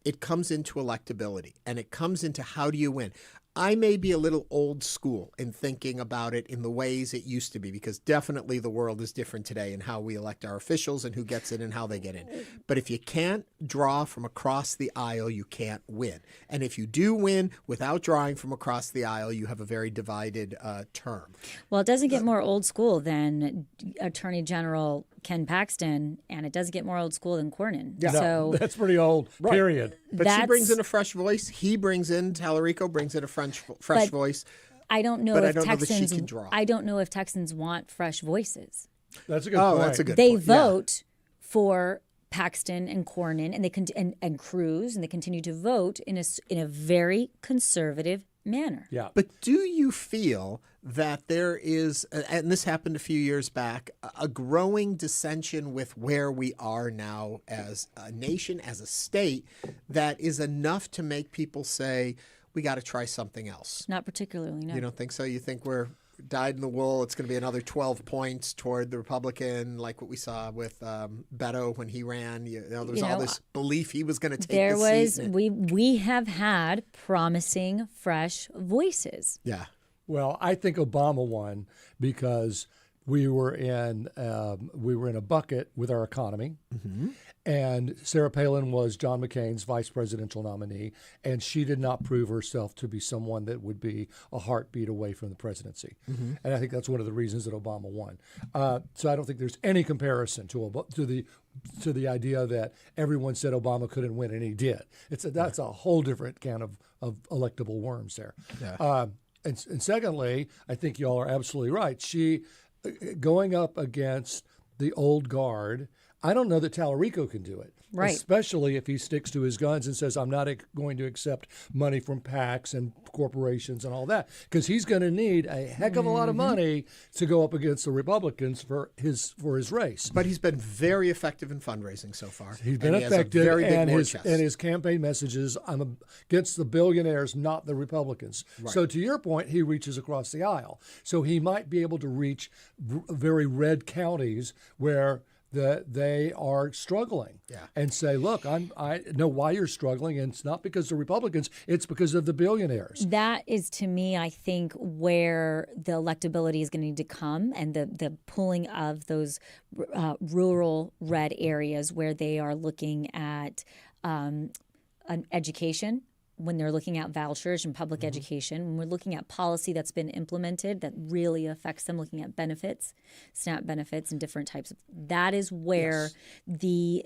It comes into electability, and it comes into how do you win. I may be a little old school in thinking about it in the ways it used to be, because definitely the world is different today in how we elect our officials and who gets in and how they get in. But if you can't draw from across the aisle, you can't win. And if you do win without drawing from across the aisle, you have a very divided term. Well, it doesn't get more old school than Attorney General Ken Paxton, and it does get more old school than Cornyn. Yeah. So That's pretty old, period. But she brings in a fresh voice. He brings in, Tallarico brings in a fresh voice. I don't know But I if don't know that she Texans. can draw. I don't know if Texans want fresh voices. That's a good point. That's a good They point. vote for Paxton and Cornyn, and they and Cruz, and they continue to vote in a very conservative manner. Yeah. But do you feel that there is, and this happened a few years back, a growing dissension with where we are now as a nation, as a state, that is enough to make people say, we got to try something else? Not particularly, no. You don't think so? You think we're dyed in the wool? It's going to be another 12 points toward the Republican, like what we saw with Beto when he ran. There was all this belief he was going to take the seat. We have had promising fresh voices. Yeah. Well, I think Obama won because we were in a bucket with our economy, and Sarah Palin was John McCain's vice presidential nominee, and she did not prove herself to be someone that would be a heartbeat away from the presidency. And I think that's one of the reasons that Obama won. So I don't think there's any comparison to the idea that everyone said Obama couldn't win and he did. That's a whole different can of electable worms there. Yeah. And secondly, I think y'all are absolutely right. She going up against the old guard. I don't know that Tallarico can do it, right? Especially if he sticks to his guns and says, "I'm not going to accept money from PACs and corporations and all that," because he's going to need a heck of a lot of money to go up against the Republicans for his race. But he's been very effective in fundraising so far. He's been effective, and his campaign messages, "I'm against the billionaires, not the Republicans." Right. So to your point, he reaches across the aisle. So he might be able to reach very red counties where they are struggling, and say, "Look, I know why you're struggling, and it's not because the Republicans; it's because of the billionaires." That is, to me, I think, where the electability is going to need to come, and the pulling of those rural red areas where they are looking at an education. When they're looking at vouchers and public education, when we're looking at policy that's been implemented that really affects them, looking at benefits, SNAP benefits, and different types of, that is where the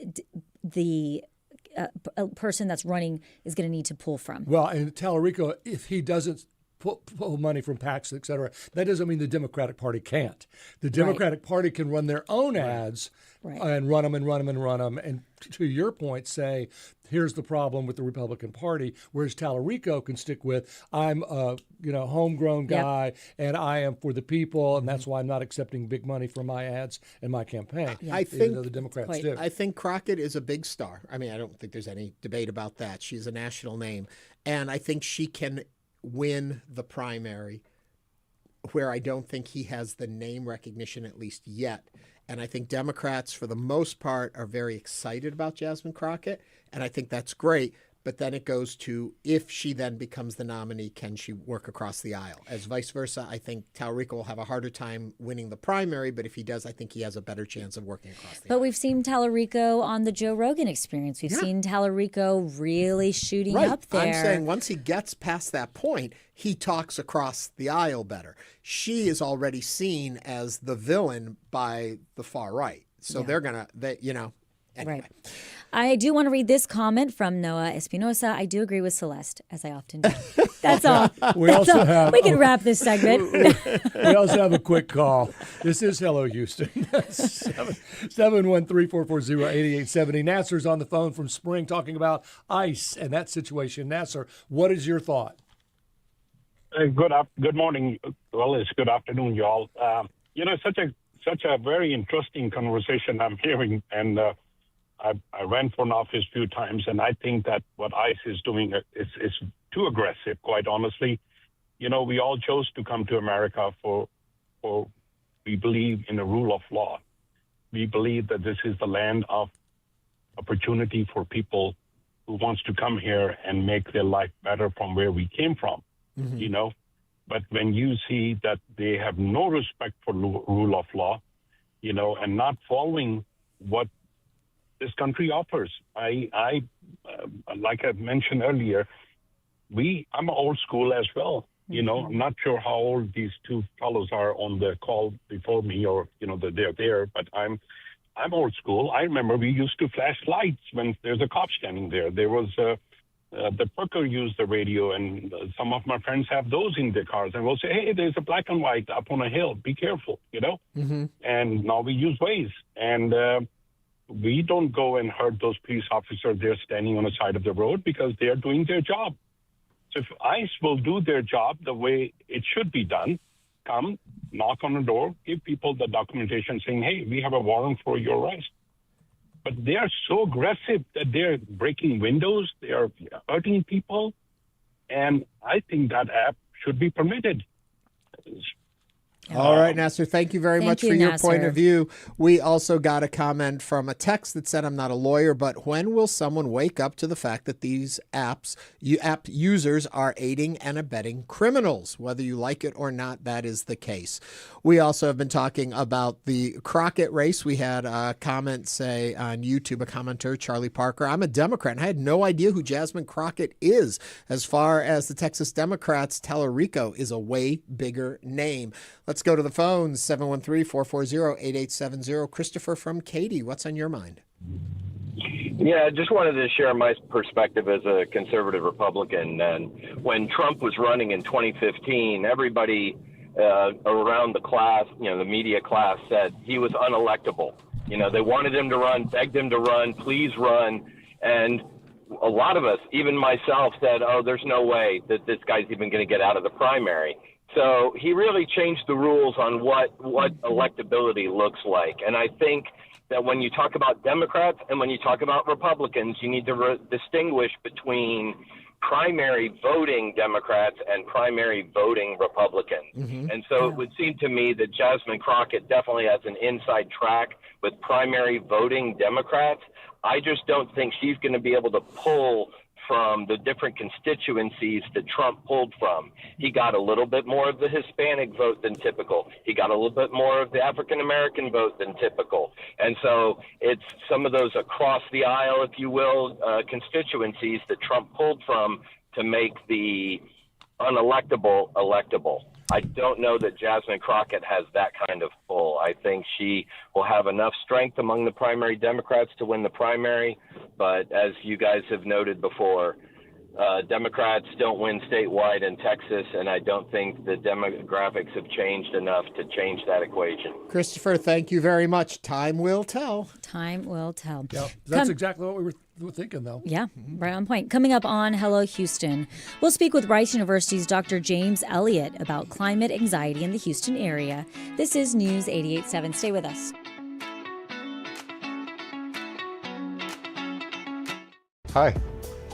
person that's running is going to need to pull from. Well, and Tallarico, if he doesn't pull money from PACs, et cetera, that doesn't mean the Democratic Party can't. The Democratic Party can run their own ads and run them and run them and run them. And to your point, say, here's the problem with the Republican Party, whereas Tallarico can stick with, I'm a homegrown guy, and I am for the people, and that's why I'm not accepting big money for my ads and my campaign. I think the Democrats do. I think Crockett is a big star. I mean, I don't think there's any debate about that. She's a national name, and I think she can win the primary, where I don't think he has the name recognition, at least yet. And I think Democrats, for the most part, are very excited about Jasmine Crockett, and I think that's great. but then it goes to if she then becomes the nominee, can she work across the aisle? As vice versa, I think Tallarico will have a harder time winning the primary, but if he does, I think he has a better chance of working across the aisle. But we've seen Tallarico on the Joe Rogan Experience. We've seen Tallarico really shooting up there. I'm saying once he gets past that point, he talks across the aisle better. She is already seen as the villain by the far right. So they're going to, anyway. Right. I do want to read this comment from Noah Espinosa. I do agree with Celeste, as I often do. That's all. We can wrap this segment. We also have a quick call. This is Hello Houston. 713-440-8870. Nasser's on the phone from Spring talking about ICE and that situation. Nasser, what is your thought? Good morning. Well, it's good afternoon, y'all. Such a very interesting conversation I'm hearing, and I ran for an office a few times, and I think that what ICE is doing is too aggressive, quite honestly. We all chose to come to America for we believe in the rule of law. We believe that this is the land of opportunity for people who wants to come here and make their life better from where we came from, But when you see that they have no respect for rule of law, and not following what this country offers. I like I mentioned earlier, I'm old school as well. I'm not sure how old these two fellows are on the call before me, or that they're there, but I'm old school. I remember we used to flash lights when there's a cop standing there. There was the Perker used the radio, and some of my friends have those in their cars, and we'll say, hey, there's a black and white up on a hill. Be careful, And now we use Waze, and we don't go and hurt those police officers there standing on the side of the road because they are doing their job. So if ICE will do their job the way it should be done, come, knock on the door, give people the documentation saying, hey, we have a warrant for your arrest. But they are so aggressive that they're breaking windows, they are hurting people, and I think that app should be permitted. All right, Nasser, thank you very much for your point of view. We also got a comment from a text that said, I'm not a lawyer, but when will someone wake up to the fact that these app users are aiding and abetting criminals? Whether you like it or not, that is the case. We also have been talking about the Crockett race. We had a comment say on YouTube, a commenter, Charlie Parker, I'm a Democrat, and I had no idea who Jasmine Crockett is. As far as the Texas Democrats, Tallarico is a way bigger name. Let's go to the phones, 713-440-8870. Christopher from Katy, what's on your mind? Yeah, I just wanted to share my perspective as a conservative Republican. And when Trump was running in 2015, everybody around the class, the media class, said he was unelectable. They wanted him to run, begged him to run, please run. And a lot of us, even myself, said, oh, there's no way that this guy's even going to get out of the primary. So he really changed the rules on what electability looks like. And I think that when you talk about Democrats and when you talk about Republicans, you need to distinguish between primary voting Democrats and primary voting Republicans. And so it would seem to me that Jasmine Crockett definitely has an inside track with primary voting Democrats. I just don't think she's going to be able to pull from the different constituencies that Trump pulled from. He got a little bit more of the Hispanic vote than typical. He got a little bit more of the African-American vote than typical. And so it's some of those across the aisle, if you will, constituencies that Trump pulled from to make the unelectable electable. I don't know that Jasmine Crockett has that kind of pull. I think she will have enough strength among the primary Democrats to win the primary. But as you guys have noted before, Democrats don't win statewide in Texas, and I don't think the demographics have changed enough to change that equation. Christopher, thank you very much. Time will tell. Time will tell. Yeah, that's exactly what we were thinking, though. Yeah, right on point. Coming up on Hello Houston, we'll speak with Rice University's Dr. James Elliott about climate anxiety in the Houston area. This is News 88.7. Stay with us. Hi,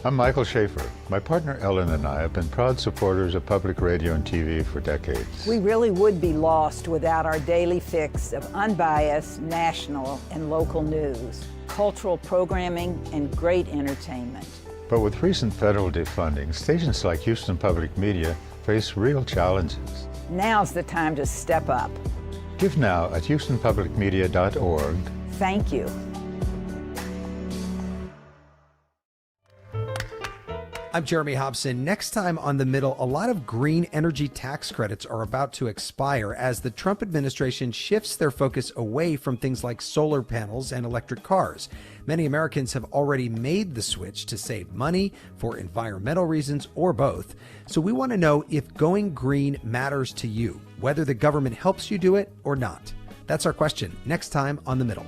I'm Michael Schaefer. My partner Ellen and I have been proud supporters of public radio and TV for decades. We really would be lost without our daily fix of unbiased national and local news, cultural programming, and great entertainment. But with recent federal defunding, stations like Houston Public Media face real challenges. Now's the time to step up. Give now at houstonpublicmedia.org. Thank you. I'm Jeremy Hobson. Next time on The Middle, a lot of green energy tax credits are about to expire as the Trump administration shifts their focus away from things like solar panels and electric cars. Many Americans have already made the switch to save money for environmental reasons or both. So we want to know if going green matters to you, whether the government helps you do it or not. That's our question next time on The Middle.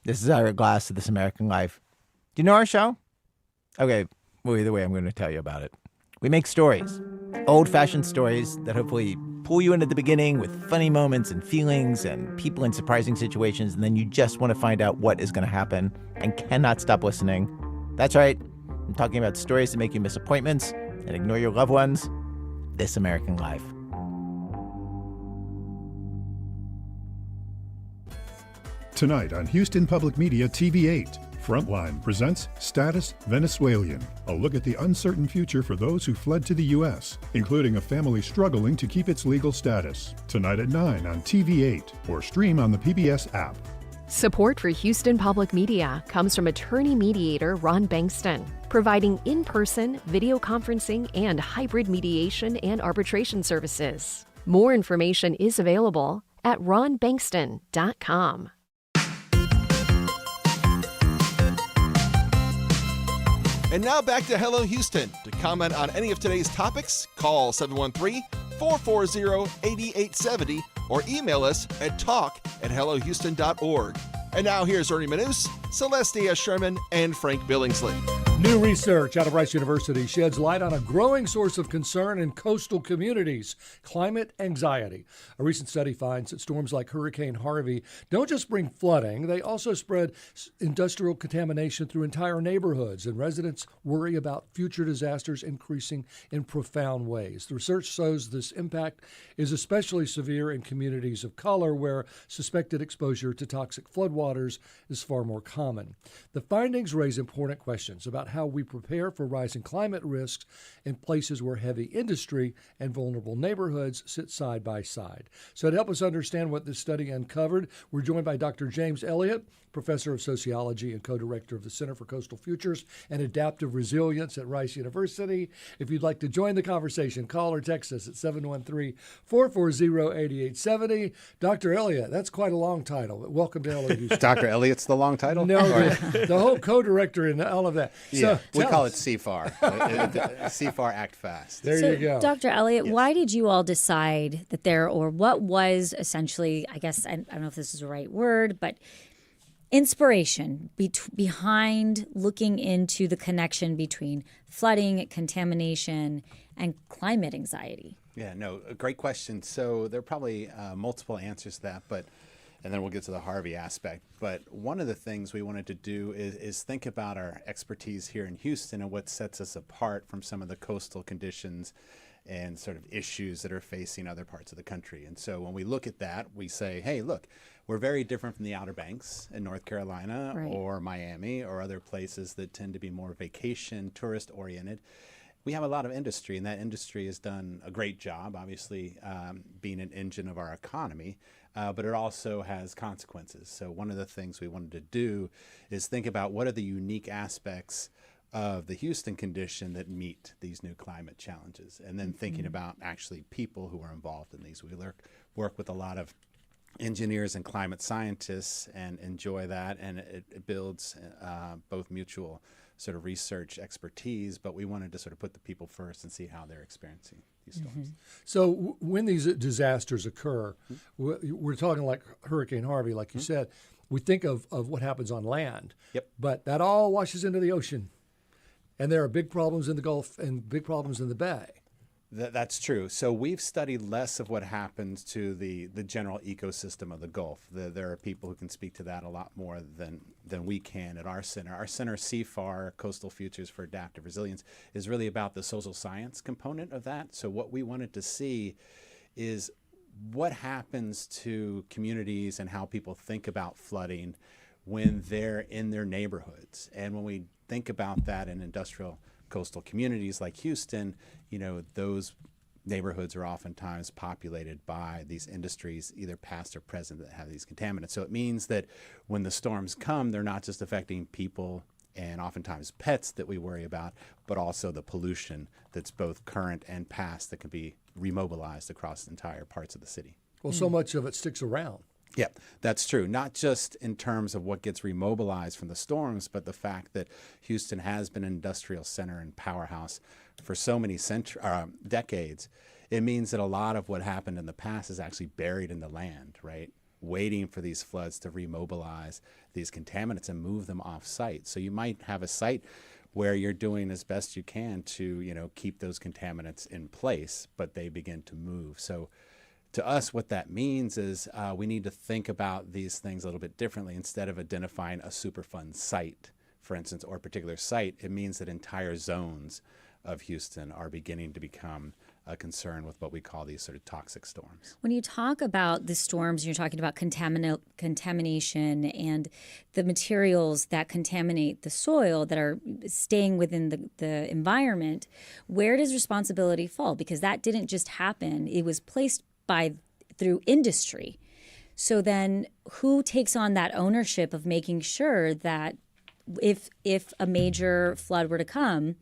This is Ira Glass of This American Life. Do you know our show? Okay, well, either way, I'm going to tell you about it. We make stories, old-fashioned stories that hopefully pull you in at the beginning with funny moments and feelings and people in surprising situations, and then you just want to find out what is going to happen and cannot stop listening. That's right. I'm talking about stories that make you miss appointments and ignore your loved ones. This American Life. Tonight on Houston Public Media TV 8, Frontline presents Status Venezuelan, a look at the uncertain future for those who fled to the U.S., including a family struggling to keep its legal status. Tonight at 9 on TV 8, or stream on the PBS app. Support for Houston Public Media comes from attorney mediator Ron Bankston, providing in-person, video conferencing, and hybrid mediation and arbitration services. More information is available at ronbankston.com. And now back to Hello Houston. To comment on any of today's topics, call 713-440-8870 or email us at talk@hellohouston.org. And now here's Ernie Manous, Celestia Sherman, and Frank Billingsley. New research out of Rice University sheds light on a growing source of concern in coastal communities, climate anxiety. A recent study finds that storms like Hurricane Harvey don't just bring flooding, they also spread industrial contamination through entire neighborhoods, and residents worry about future disasters increasing in profound ways. The research shows this impact is especially severe in communities of color where suspected exposure to toxic floodwaters is far more common. The findings raise important questions about how we prepare for rising climate risks in places where heavy industry and vulnerable neighborhoods sit side by side. So to help us understand what this study uncovered, we're joined by Dr. James Elliott, professor of sociology and co-director of the Center for Coastal Futures and Adaptive Resilience at Rice University. If you'd like to join the conversation, call or text us at 713-440-8870. Dr. Elliott, that's quite a long title. Welcome to Hello Houston. Dr. Elliott's the long title? No, the whole co-director and all of that. Yeah, So we tell call us. it CFAR. CFAR Act Fast. There you go. Dr. Elliott, why did you all decide that what was essentially, I guess, I don't know if this is the right word, but inspiration behind looking into the connection between flooding, contamination, and climate anxiety? Yeah, no, a great question. So there are probably multiple answers to that, and then we'll get to the Harvey aspect. But one of the things we wanted to do is think about our expertise here in Houston and what sets us apart from some of the coastal conditions and sort of issues that are facing other parts of the country. And so when we look at that, we say, hey, look, we're very different from the Outer Banks in North Carolina or Miami or other places that tend to be more vacation, tourist-oriented. We have a lot of industry, and that industry has done a great job, obviously being an engine of our economy, but it also has consequences. So one of the things we wanted to do is think about what are the unique aspects of the Houston condition that meet these new climate challenges, and then thinking about actually people who are involved in these. We work with a lot of engineers and climate scientists and enjoy that, and it builds both mutual sort of research expertise, but we wanted to sort of put the people first and see how they're experiencing these storms. So when these disasters occur, we're talking like Hurricane Harvey, like you said, we think of what happens on land, but that all washes into the ocean. And there are big problems in the Gulf and big problems in the Bay. That's true. So we've studied less of what happens to the general ecosystem of the Gulf. There are people who can speak to that a lot more than we can at our center. Our center, CFAR, Coastal Futures for Adaptive Resilience, is really about the social science component of that. So what we wanted to see is what happens to communities and how people think about flooding when they're in their neighborhoods. And when we think about that in industrial coastal communities like Houston, those neighborhoods are oftentimes populated by these industries, either past or present, that have these contaminants. So it means that when the storms come, they're not just affecting people and oftentimes pets that we worry about, but also the pollution that's both current and past that can be remobilized across entire parts of the city. Well, so much of it sticks around. Yeah, that's true. Not just in terms of what gets remobilized from the storms, but the fact that Houston has been an industrial center and powerhouse for so many decades. It means that a lot of what happened in the past is actually buried in the land, right? Waiting for these floods to remobilize these contaminants and move them off site. So you might have a site where you're doing as best you can to, keep those contaminants in place, but they begin to move. So to us, what that means is we need to think about these things a little bit differently. Instead of identifying a Superfund site, for instance, or a particular site, it means that entire zones of Houston are beginning to become a concern with what we call these sort of toxic storms. When you talk about the storms, you're talking about contamination and the materials that contaminate the soil that are staying within the environment. Where does responsibility fall? Because that didn't just happen. It was placed through industry. So then who takes on that ownership of making sure that if a major flood were to come,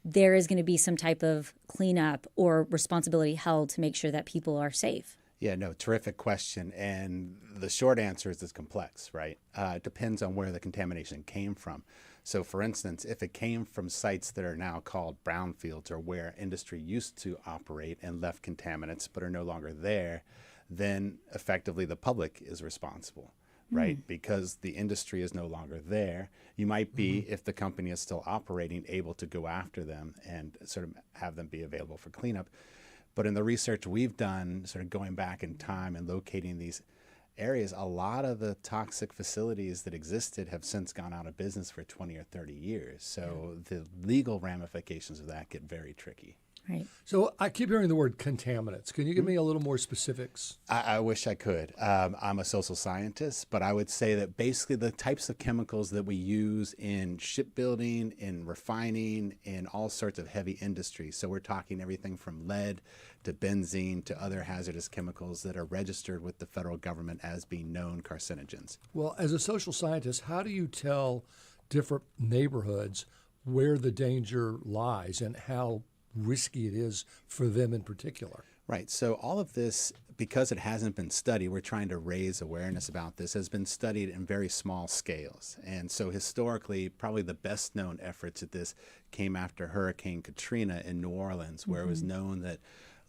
there is going to be some type of cleanup or responsibility held to make sure that people are safe? Yeah, no, terrific question. And the short answer is it's complex, right? It depends on where the contamination came from. So for instance, if it came from sites that are now called brownfields or where industry used to operate and left contaminants but are no longer there, then effectively the public is responsible, right? Because the industry is no longer there. You might be, if the company is still operating, able to go after them and sort of have them be available for cleanup. But in the research we've done, sort of going back in time and locating these areas, a lot of the toxic facilities that existed have since gone out of business for 20 or 30 years. So the legal ramifications of that get very tricky. Right. So I keep hearing the word contaminants. Can you give me a little more specifics? I wish I could. I'm a social scientist, but I would say that basically the types of chemicals that we use in shipbuilding, in refining, in all sorts of heavy industries. So we're talking everything from lead to benzene to other hazardous chemicals that are registered with the federal government as being known carcinogens. Well, as a social scientist, how do you tell different neighborhoods where the danger lies and how risky it is for them in particular? Right. So all of this, because it hasn't been studied, we're trying to raise awareness about this, has been studied in very small scales. And so historically, probably the best known efforts at this came after Hurricane Katrina in New Orleans, where it was known that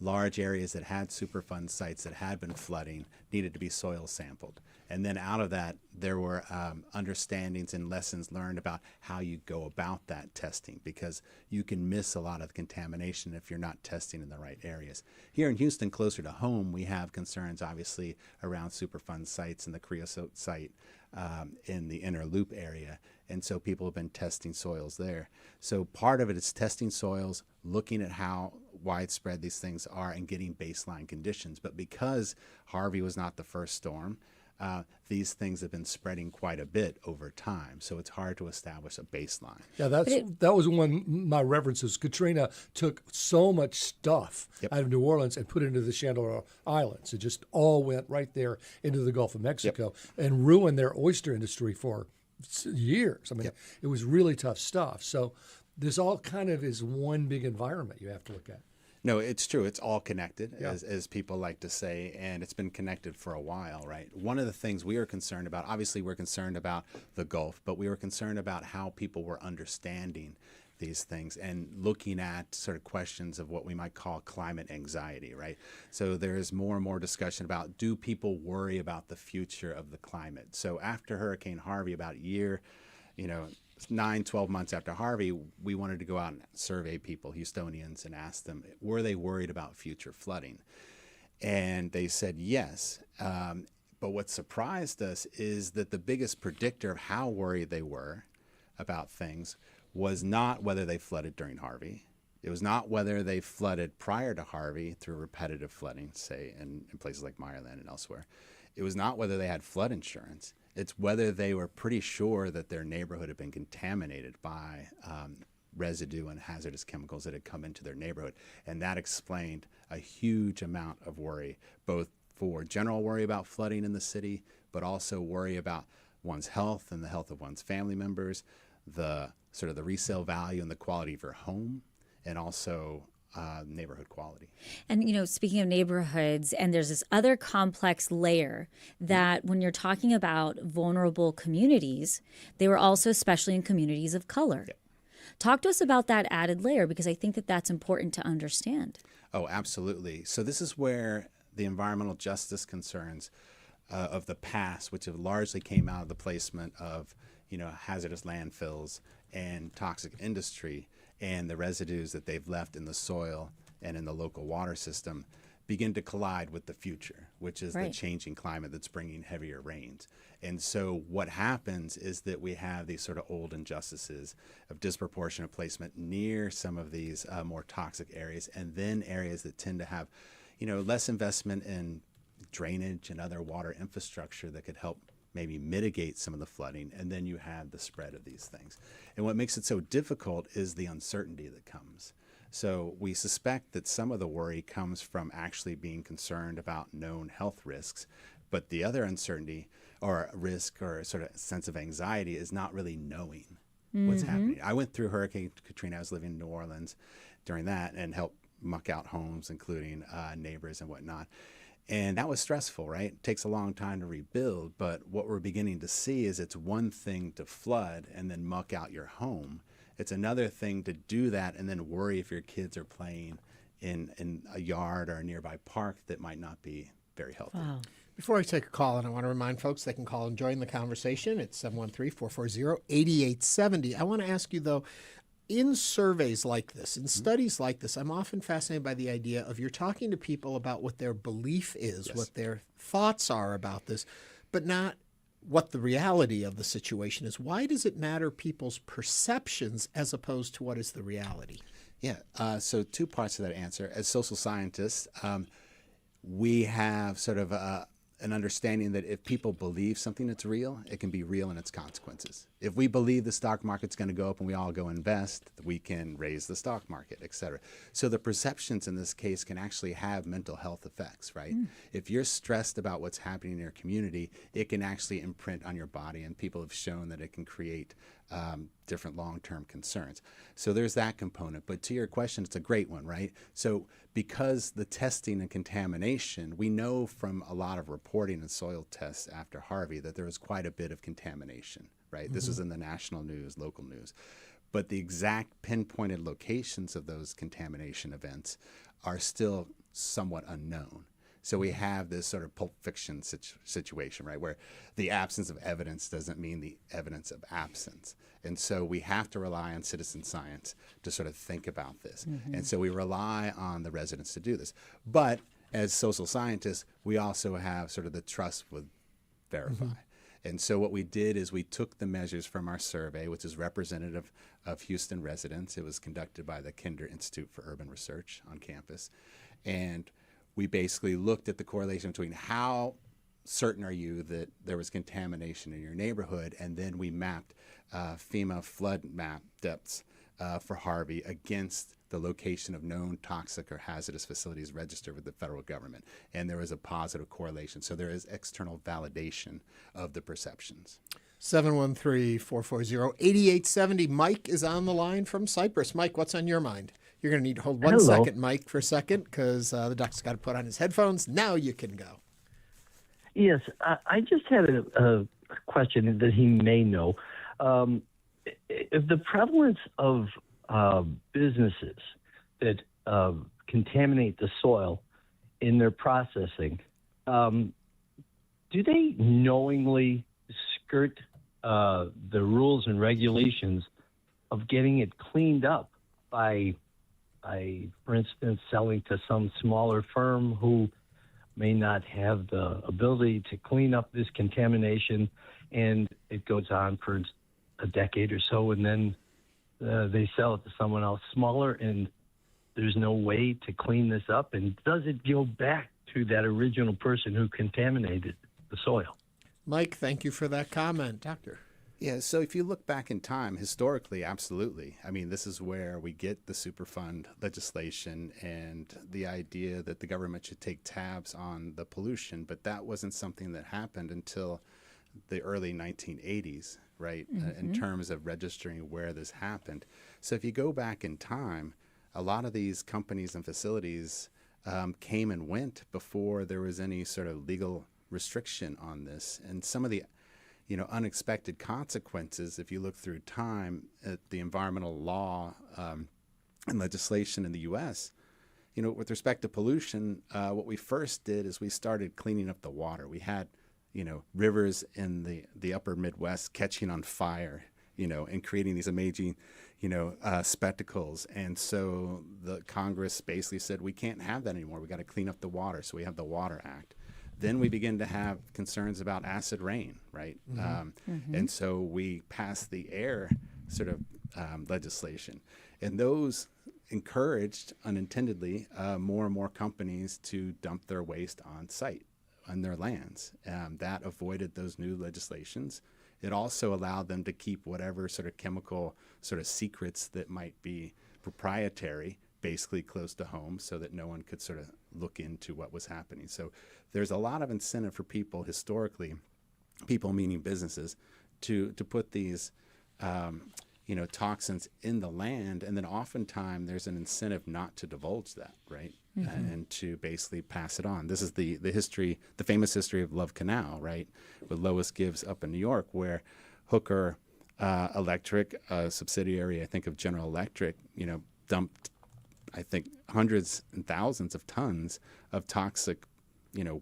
large areas that had Superfund sites that had been flooding needed to be soil sampled. And then out of that, there were understandings and lessons learned about how you go about that testing, because you can miss a lot of the contamination if you're not testing in the right areas. Here in Houston, closer to home, we have concerns, obviously, around Superfund sites and the creosote site in the inner loop area. And so people have been testing soils there. So part of it is testing soils, looking at how widespread these things are and getting baseline conditions. But because Harvey was not the first storm, these things have been spreading quite a bit over time. So it's hard to establish a baseline. Yeah, that was one of my references. Katrina took so much stuff out of New Orleans and put it into the Chandler Islands. It just all went right there into the Gulf of Mexico and ruined their oyster industry for years. I mean, it was really tough stuff. So this all kind of is one big environment you have to look at. No, it's true. It's all connected, as people like to say, and it's been connected for a while, right? One of the things we are concerned about, obviously we're concerned about the Gulf, but we were concerned about how people were understanding these things and looking at sort of questions of what we might call climate anxiety, right? So there is more and more discussion about, do people worry about the future of the climate? So after Hurricane Harvey, about a year, 9-12 months after Harvey, we wanted to go out and survey people, Houstonians, and ask them, were they worried about future flooding? And they said yes. But what surprised us is that the biggest predictor of how worried they were about things was not whether they flooded during Harvey. It was not whether they flooded prior to Harvey through repetitive flooding, say in places like Meyerland and elsewhere. It was not whether they had flood insurance. It's whether they were pretty sure that their neighborhood had been contaminated by residue and hazardous chemicals that had come into their neighborhood. And that explained a huge amount of worry, both for general worry about flooding in the city, but also worry about one's health and the health of one's family members, the sort of the resale value and the quality of your home, and also neighborhood quality. And, speaking of neighborhoods, and there's this other complex layer that when you're talking about vulnerable communities, they were also especially in communities of color. Yep. Talk to us about that added layer, because I think that that's important to understand. Oh, absolutely. So this is where the environmental justice concerns of the past, which have largely came out of the placement of, hazardous landfills and toxic industry and the residues that they've left in the soil and in the local water system, begin to collide with the future, which is the changing climate that's bringing heavier rains. And so what happens is that we have these sort of old injustices of disproportionate placement near some of these more toxic areas, and then areas that tend to have, less investment in drainage and other water infrastructure that could help maybe mitigate some of the flooding, and then you have the spread of these things. And what makes it so difficult is the uncertainty that comes. So we suspect that some of the worry comes from actually being concerned about known health risks, but the other uncertainty or risk or sort of sense of anxiety is not really knowing what's happening. I went through Hurricane Katrina. I was living in New Orleans during that and helped muck out homes, including neighbors and whatnot. And that was stressful, right? It takes a long time to rebuild, but what we're beginning to see is it's one thing to flood and then muck out your home. It's another thing to do that and then worry if your kids are playing in a yard or a nearby park that might not be very healthy. Wow. Before I take a call, and I want to remind folks they can call and join the conversation. It's 713-440-8870. I want to ask you, though, in surveys like this, in studies like this, I'm often fascinated by the idea of you're talking to people about what their belief is, what their thoughts are about this, but not what the reality of the situation is. Why does it matter people's perceptions as opposed to what is the reality? Yeah, so two parts to that answer. As social scientists, we have sort of an understanding that if people believe something that's real, it can be real in its consequences. If we believe the stock market's going to go up and we all go invest, we can raise the stock market, et cetera. So the perceptions in this case can actually have mental health effects, right? If you're stressed about what's happening in your community, it can actually imprint on your body, and people have shown that it can create different long-term concerns. So there's that component. But to your question, it's a great one, right? So because the testing and contamination, we know from a lot of reporting and soil tests after Harvey that there was quite a bit of contamination, right? This was in the national news, local news. But the exact pinpointed locations of those contamination events are still somewhat unknown. So we have this sort of Pulp Fiction situation, right, where the absence of evidence doesn't mean the evidence of absence. And so we have to rely on citizen science to sort of think about this. And so we rely on the residents to do this. But as social scientists, we also have sort of the trust with verify. And so what we did is we took the measures from our survey, which is representative of Houston residents. It was conducted by the Kinder Institute for Urban Research on campus. And we basically looked at the correlation between how certain are you that there was contamination in your neighborhood, and then we mapped FEMA flood map depths for Harvey against the location of known toxic or hazardous facilities registered with the federal government. And there was a positive correlation. So there is external validation of the perceptions. 713-440-8870. Mike is on the line from Cyprus. Mike, what's on your mind? You're going to need to hold one second, Mike, for a second, because the doc's got to put on his headphones. Now you can go. Yes, I just had a question that he may know. If the prevalence of businesses that contaminate the soil in their processing, do they knowingly skirt the rules and regulations of getting it cleaned up by, for instance, selling to some smaller firm who may not have the ability to clean up this contamination, and it goes on for a decade or so, and then they sell it to someone else smaller, and there's no way to clean this up? And does it go back to that original person who contaminated the soil? Mike, thank you for that comment. Doctor. Yeah, so if you look back in time, historically, absolutely. I mean, this is where we get the Superfund legislation and the idea that the government should take tabs on the pollution, but that wasn't something that happened until the early 1980s, right, in terms of registering where this happened. So if you go back in time, a lot of these companies and facilities came and went before there was any sort of legal restriction on this. And some of the unexpected consequences, if you look through time at the environmental law and legislation in the U.S., with respect to pollution, what we first did is we started cleaning up the water. We had, rivers in the upper Midwest catching on fire, and creating these amazing, spectacles. And so the Congress basically said, we can't have that anymore. We got to clean up the water. So we have the Water Act. Then we begin to have concerns about acid rain, right? And so we passed the air sort of legislation. And those encouraged, unintendedly, more and more companies to dump their waste on site, on their lands. That avoided those new legislations. It also allowed them to keep whatever sort of chemical sort of secrets that might be proprietary basically close to home so that no one could sort of look into what was happening. So there's a lot of incentive for people historically, people meaning businesses, to put these toxins in the land, and then oftentimes there's an incentive not to divulge that, right? And to basically pass it on. This is the famous history of Love Canal, right? With Lois Gibbs up in New York, where Hooker Electric, a subsidiary, I think, of General Electric, dumped, I think, hundreds and thousands of tons of toxic,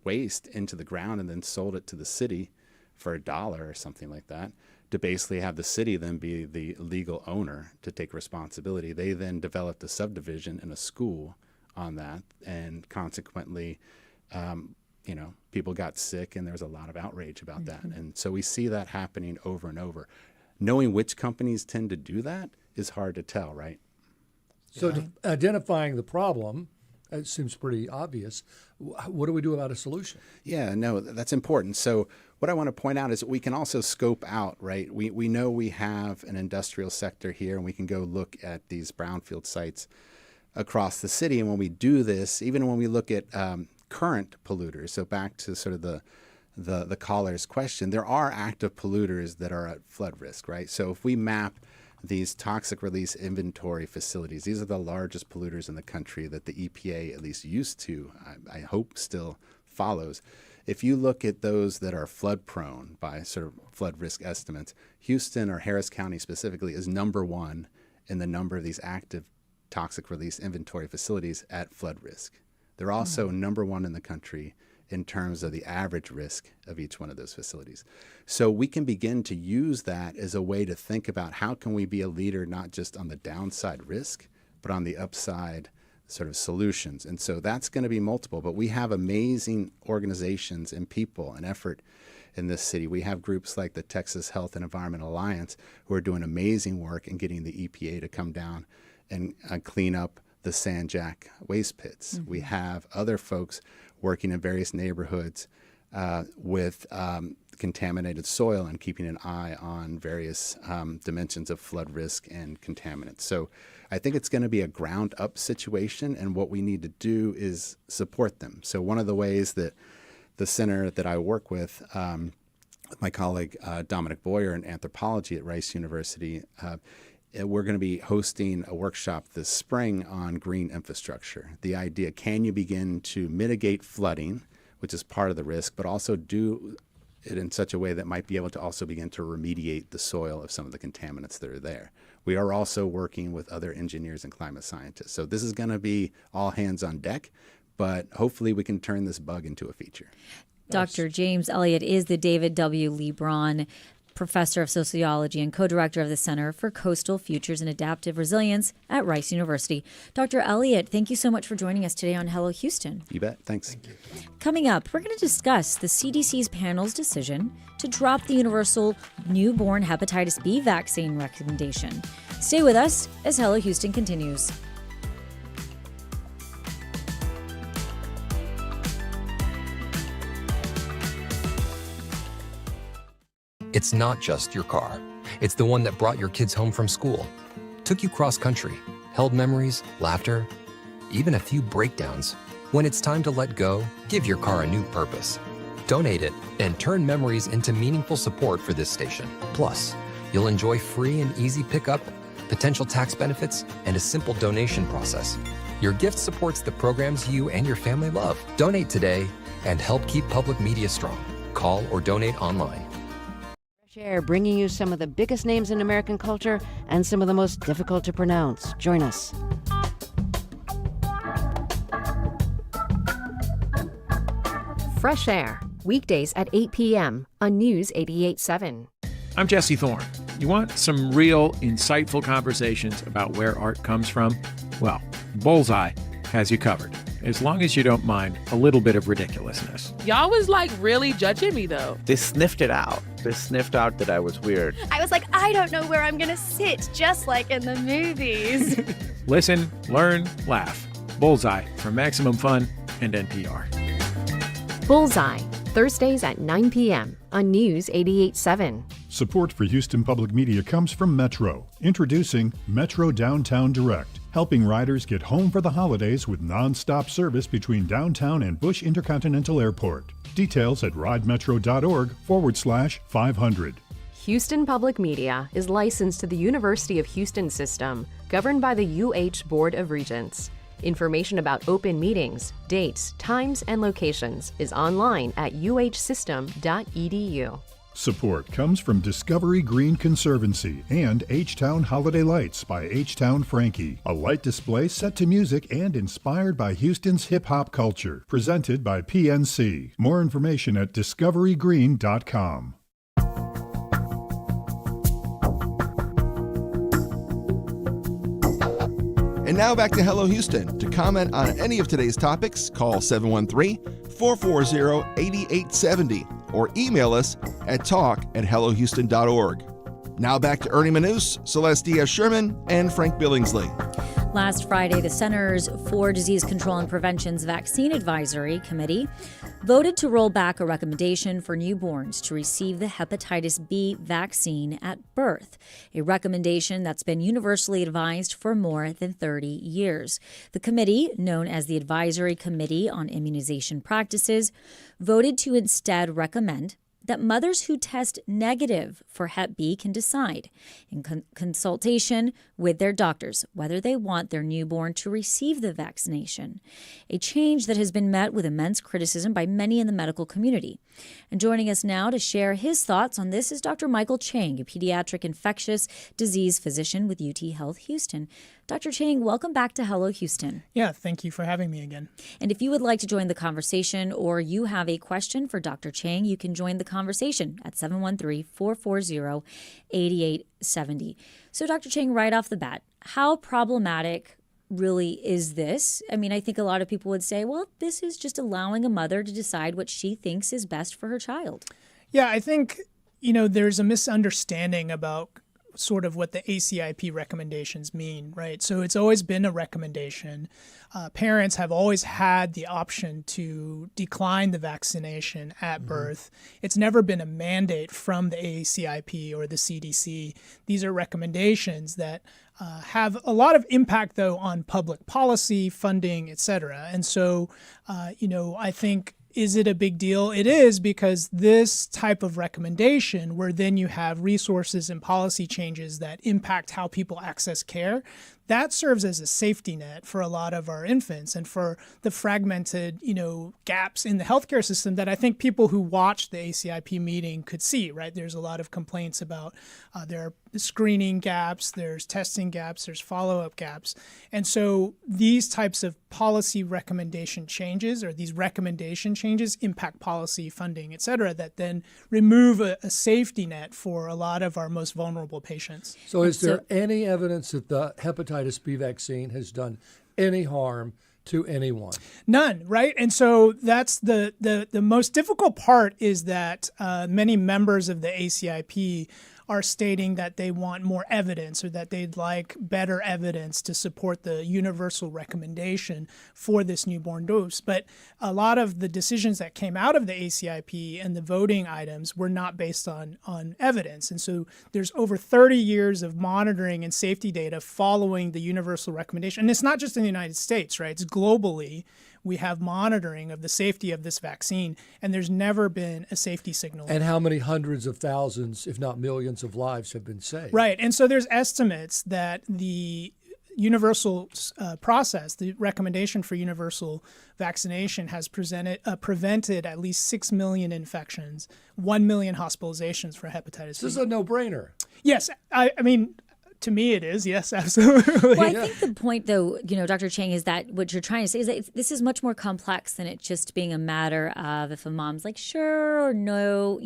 waste into the ground and then sold it to the city for $1 or something like that, to basically have the city then be the legal owner to take responsibility. They then developed a subdivision and a school on that, and consequently, people got sick, and there was a lot of outrage about that. And so we see that happening over and over. Knowing which companies tend to do that is hard to tell, right? So identifying the problem, it seems pretty obvious. What do we do about a solution? Yeah, no, that's important. So what I want to point out is we can also scope out, right? We know we have an industrial sector here, and we can go look at these brownfield sites across the city. And when we do this, even when we look at current polluters, so back to sort of the caller's question, there are active polluters that are at flood risk, right? So if we map these toxic release inventory facilities, these are the largest polluters in the country that the EPA at least used to, I hope still follows. If you look at those that are flood prone by sort of flood risk estimates, Houston, or Harris County specifically, is number one in the number of these active toxic release inventory facilities at flood risk. They're also number one in the country in terms of the average risk of each one of those facilities. So we can begin to use that as a way to think about how can we be a leader not just on the downside risk, but on the upside sort of solutions. And so that's going to be multiple, but we have amazing organizations and people and effort in this city. We have groups like the Texas Health and Environment Alliance who are doing amazing work in getting the EPA to come down and clean up the sand jack waste pits. We have other folks working in various neighborhoods with contaminated soil and keeping an eye on various dimensions of flood risk and contaminants. So I think it's going to be a ground up situation, and what we need to do is support them. So one of the ways that the center that I work with, my colleague Dominic Boyer in anthropology at Rice University, we're going to be hosting a workshop this spring on green infrastructure. The idea, can you begin to mitigate flooding, which is part of the risk, but also do it in such a way that might be able to also begin to remediate the soil of some of the contaminants that are there. We are also working with other engineers and climate scientists. So this is going to be all hands on deck, but hopefully we can turn this bug into a feature. Dr. James Elliott is the David W. Lebron Professor of Sociology and co-director of the Center for Coastal Futures and Adaptive Resilience at Rice University. Dr. Elliott, thank you so much for joining us today on Hello Houston. You bet. Thanks. Thank you. Coming up, we're going to discuss the CDC's panel's decision to drop the universal newborn hepatitis B vaccine recommendation. Stay with us as Hello Houston continues. It's not just your car. It's the one that brought your kids home from school, took you cross-country, held memories, laughter, even a few breakdowns. When it's time to let go, give your car a new purpose. Donate it and turn memories into meaningful support for this station. Plus, you'll enjoy free and easy pickup, potential tax benefits, and a simple donation process. Your gift supports the programs you and your family love. Donate today and help keep public media strong. Call or donate online. Fresh Air, bringing you some of the biggest names in American culture and some of the most difficult to pronounce. Join us. Fresh Air, weekdays at 8 p.m. on News 88.7. I'm Jesse Thorne. You want some real, insightful conversations about where art comes from? Well, Bullseye has you covered, as long as you don't mind a little bit of ridiculousness. Y'all was like really judging me though. They sniffed it out. They sniffed out that I was weird. I was like, I don't know where I'm gonna sit, just like in the movies. Listen, learn, laugh. Bullseye from Maximum Fun and NPR. Bullseye, Thursdays at 9 p.m. on News 88.7. Support for Houston Public Media comes from Metro. Introducing Metro Downtown Direct, helping riders get home for the holidays with non-stop service between downtown and Bush Intercontinental Airport. Details at ridemetro.org/500. Houston Public Media is licensed to the University of Houston system, governed by the UH Board of Regents. Information about open meetings, dates, times, and locations is online at uhsystem.edu. Support comes from Discovery Green Conservancy and H-Town Holiday Lights by H-Town Frankie, a light display set to music and inspired by Houston's hip-hop culture. Presented by PNC. More information at discoverygreen.com. And now back to Hello Houston. To comment on any of today's topics, call 713-440-8870 or email us at talk@hellohouston.org. Now back to Ernie Manous, Celeste Diaz-Sherman, and Frank Billingsley. Last Friday, the Centers for Disease Control and Prevention's Vaccine Advisory Committee voted to roll back a recommendation for newborns to receive the hepatitis B vaccine at birth, a recommendation that's been universally advised for more than 30 years. The committee, known as the Advisory Committee on Immunization Practices, voted to instead recommend that mothers who test negative for Hep B can decide, in consultation with their doctors, whether they want their newborn to receive the vaccination, a change that has been met with immense criticism by many in the medical community. And joining us now to share his thoughts on this is Dr. Michael Chang, a pediatric infectious disease physician with UTHealth Houston. Dr. Chang, welcome back to Hello Houston. Yeah, thank you for having me again. And if you would like to join the conversation or you have a question for Dr. Chang, you can join the conversation at 713-440-8870. So Dr. Chang, right off the bat, how problematic really is this? I mean, I think a lot of people would say, well, this is just allowing a mother to decide what she thinks is best for her child. Yeah, I think, there's a misunderstanding about sort of what the ACIP recommendations mean, right? So it's always been a recommendation. Parents have always had the option to decline the vaccination at birth. It's never been a mandate from the ACIP or the CDC. These are recommendations that have a lot of impact, though, on public policy, funding, et cetera. And so, I think, is it a big deal? It is, because this type of recommendation, where then you have resources and policy changes that impact how people access care, that serves as a safety net for a lot of our infants and for the fragmented, gaps in the healthcare system that I think people who watched the ACIP meeting could see, right? There's a lot of complaints about there are screening gaps, there's testing gaps, there's follow-up gaps. And so these types of policy recommendation changes, or these recommendation changes, impact policy, funding, et cetera, that then remove a safety net for a lot of our most vulnerable patients. So is there any evidence that the hepatitis B vaccine has done any harm to anyone? None, right? And so that's the most difficult part, is that many members of the ACIP are stating that they want more evidence or that they'd like better evidence to support the universal recommendation for this newborn dose. But a lot of the decisions that came out of the ACIP and the voting items were not based on evidence. And so there's over 30 years of monitoring and safety data following the universal recommendation. And it's not just in the United States, right? It's globally. We have monitoring of the safety of this vaccine, and there's never been a safety signal. And how many hundreds of thousands, if not millions of lives have been saved? Right. And so there's estimates that the universal process, the recommendation for universal vaccination has prevented at least 6 million infections, 1 million hospitalizations for hepatitis B. This is a no-brainer. Yes. I mean, to me, it is. Yes, absolutely. Well, I think the point, though, Dr. Chang, is that what you're trying to say is that this is much more complex than it just being a matter of if a mom's like, sure or no,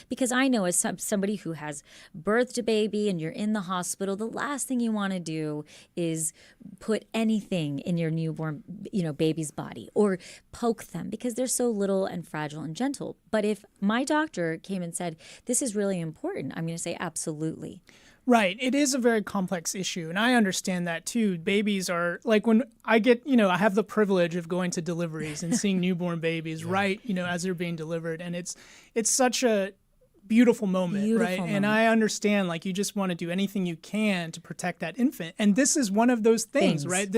because I know as somebody who has birthed a baby and you're in the hospital, the last thing you want to do is put anything in your newborn, baby's body or poke them because they're so little and fragile and gentle. But if my doctor came and said, this is really important, I'm going to say absolutely. Right. It is a very complex issue. And I understand that too. Babies are like when I get, I have the privilege of going to deliveries and seeing newborn babies right, as they're being delivered. And it's such a beautiful moment, right? And I understand like you just want to do anything you can to protect that infant. And this is one of those things, right?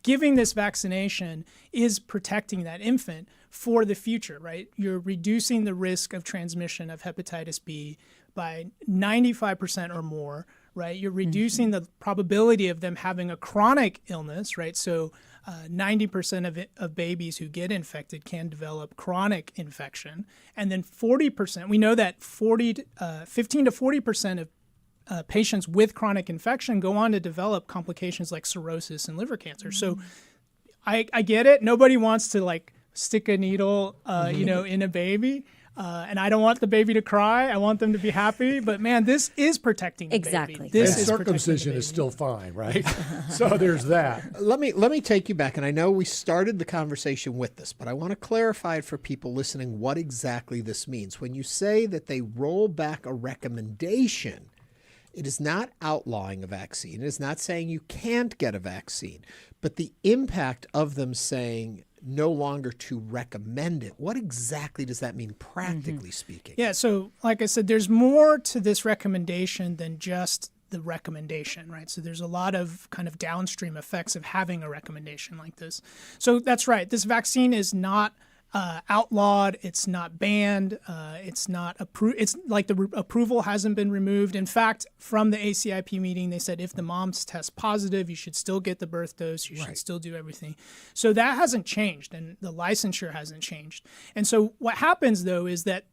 Giving this vaccination is protecting that infant for the future, right? You're reducing the risk of transmission of hepatitis B by 95% or more, right? You're reducing the probability of them having a chronic illness, right? So 90% of babies who get infected can develop chronic infection. And then 40%, we know that 15 to 40% of patients with chronic infection go on to develop complications like cirrhosis and liver cancer. So I get it. Nobody wants to like stick a needle, in a baby. And I don't want the baby to cry. I want them to be happy. But man, this is protecting the baby. This is circumcision is still fine, right? So there's that. Let me take you back. And I know we started the conversation with this, but I want to clarify it for people listening what exactly this means. When you say that they roll back a recommendation, it is not outlawing a vaccine. It is not saying you can't get a vaccine. But the impact of them saying no longer to recommend it. What exactly does that mean practically speaking? Yeah, so like I said, there's more to this recommendation than just the recommendation, right? So there's a lot of kind of downstream effects of having a recommendation like this. So that's right. This vaccine is not outlawed. It's not banned. It's not approved. It's like the approval hasn't been removed. In fact, from the ACIP meeting, they said if the mom's test positive, you should still get the birth dose. You should still do everything. So that hasn't changed, and the licensure hasn't changed. And so what happens, though, is that,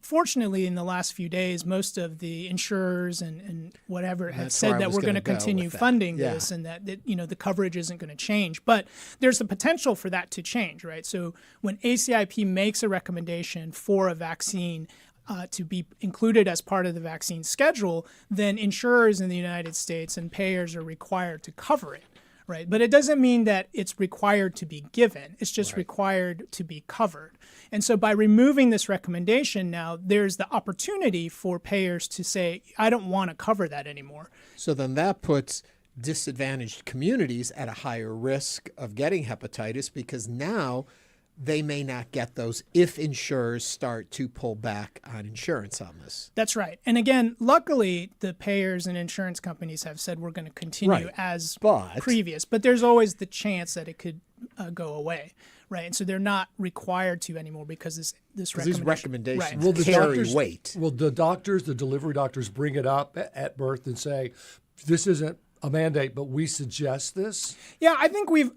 fortunately, in the last few days, most of the insurers and whatever have said that we're going to continue funding this and that the coverage isn't going to change. But there's the potential for that to change, right? So when ACIP makes a recommendation for a vaccine to be included as part of the vaccine schedule, then insurers in the United States and payers are required to cover it. Right. But it doesn't mean that it's required to be given. It's just required to be covered. And so by removing this recommendation now, there's the opportunity for payers to say, I don't want to cover that anymore. So then that puts disadvantaged communities at a higher risk of getting hepatitis because now they may not get those if insurers start to pull back on insurance on this. That's right. And again, luckily, the payers and insurance companies have said we're going to continue as previous. But there's always the chance that it could go away, right? And so they're not required to anymore because this recommendation. These recommendations will carry weight. Will the delivery doctors bring it up at birth and say, this isn't a mandate, but we suggest this? Yeah, I think we've,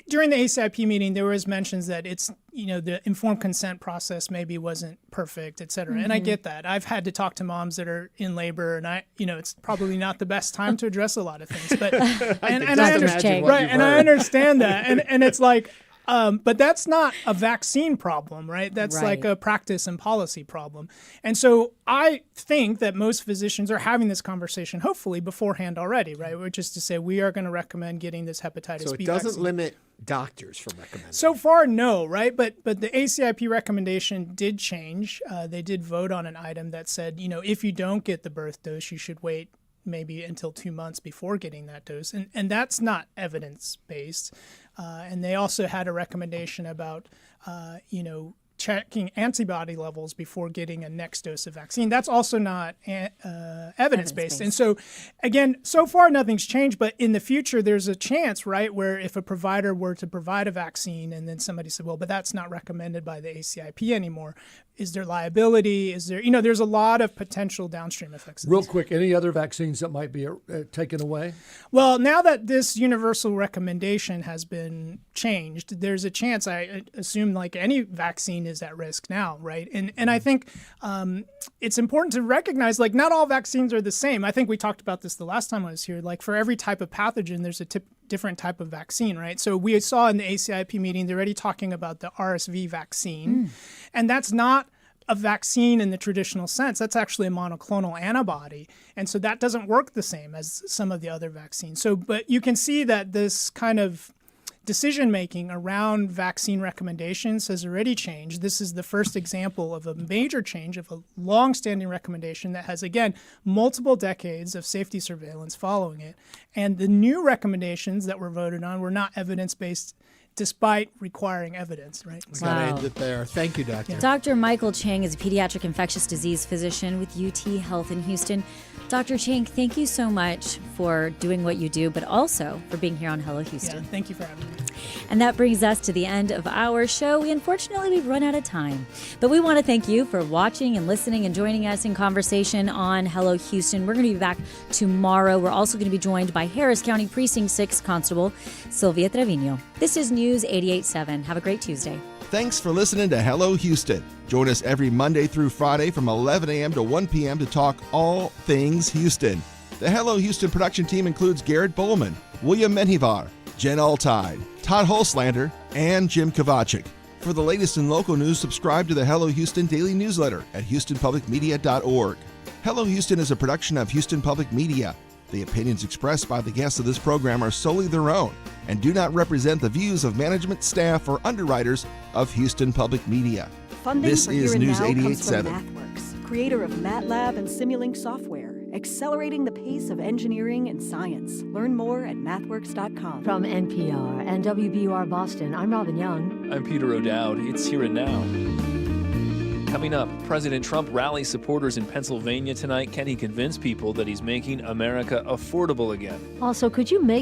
during the ACIP meeting, there was mentions that it's, the informed consent process maybe wasn't perfect, et cetera. And I get that. I've had to talk to moms that are in labor, and it's probably not the best time to address a lot of things. But I understand that. And it's like, But that's not a vaccine problem, right? That's like a practice and policy problem. And so I think that most physicians are having this conversation, hopefully beforehand already, right? Which is to say, we are going to recommend getting this hepatitis So B it doesn't vaccine. limit doctors from recommending. So far, no, right? But the ACIP recommendation did change. They did vote on an item that said, if you don't get the birth dose, you should wait maybe until 2 months before getting that dose. And that's not evidence-based. And they also had a recommendation about, checking antibody levels before getting a next dose of vaccine. That's also not evidence-based. And so, again, so far nothing's changed, but in the future there's a chance, right, where if a provider were to provide a vaccine and then somebody said, well, but that's not recommended by the ACIP anymore, is there liability? Is there, there's a lot of potential downstream effects. Real quick, any other vaccines that might be taken away? Well, now that this universal recommendation has been changed, there's a chance, I assume, like any vaccine is at risk now, right? And I think it's important to recognize, like, not all vaccines are the same. I think we talked about this the last time I was here. Like, for every type of pathogen, there's a different type of vaccine, right? So we saw in the ACIP meeting, they're already talking about the RSV vaccine. And that's not a vaccine in the traditional sense. That's actually a monoclonal antibody. And so that doesn't work the same as some of the other vaccines. So, but you can see that this kind of decision-making around vaccine recommendations has already changed. This is the first example of a major change of a long-standing recommendation that has, again, multiple decades of safety surveillance following it. And the new recommendations that were voted on were not evidence-based, despite requiring evidence, right? We got to end it there. Thank you, Doctor. Dr. Michael Chang is a pediatric infectious disease physician with UTHealth in Houston. Dr. Chang, thank you so much for doing what you do, but also for being here on Hello Houston. Yeah, thank you for having me. And that brings us to the end of our show. Unfortunately, we've run out of time. But we want to thank you for watching and listening and joining us in conversation on Hello Houston. We're going to be back tomorrow. We're also going to be joined by Harris County Precinct 6 Constable Sylvia Trevino. This is News 88.7. Have a great Tuesday. Thanks for listening to Hello Houston. Join us every Monday through Friday from 11 a.m. to 1 p.m. to talk all things Houston. The Hello Houston production team includes Garrett Bowman, William Menjivar, Jen Altide, Todd Holslander, and Jim Kovacic. For the latest in local news, subscribe to the Hello Houston daily newsletter at houstonpublicmedia.org. Hello Houston is a production of Houston Public Media. The opinions expressed by the guests of this program are solely their own and do not represent the views of management, staff, or underwriters of Houston Public Media. Funding This for is Here and News Now comes from 88.7. MathWorks, creator of MATLAB and Simulink software, accelerating the pace of engineering and science. Learn more at mathworks.com. From NPR and WBUR Boston, I'm Robin Young. I'm Peter O'Dowd. It's Here and Now. Coming up, President Trump rallies supporters in Pennsylvania tonight. Can he convince people that he's making America affordable again? Also, could you make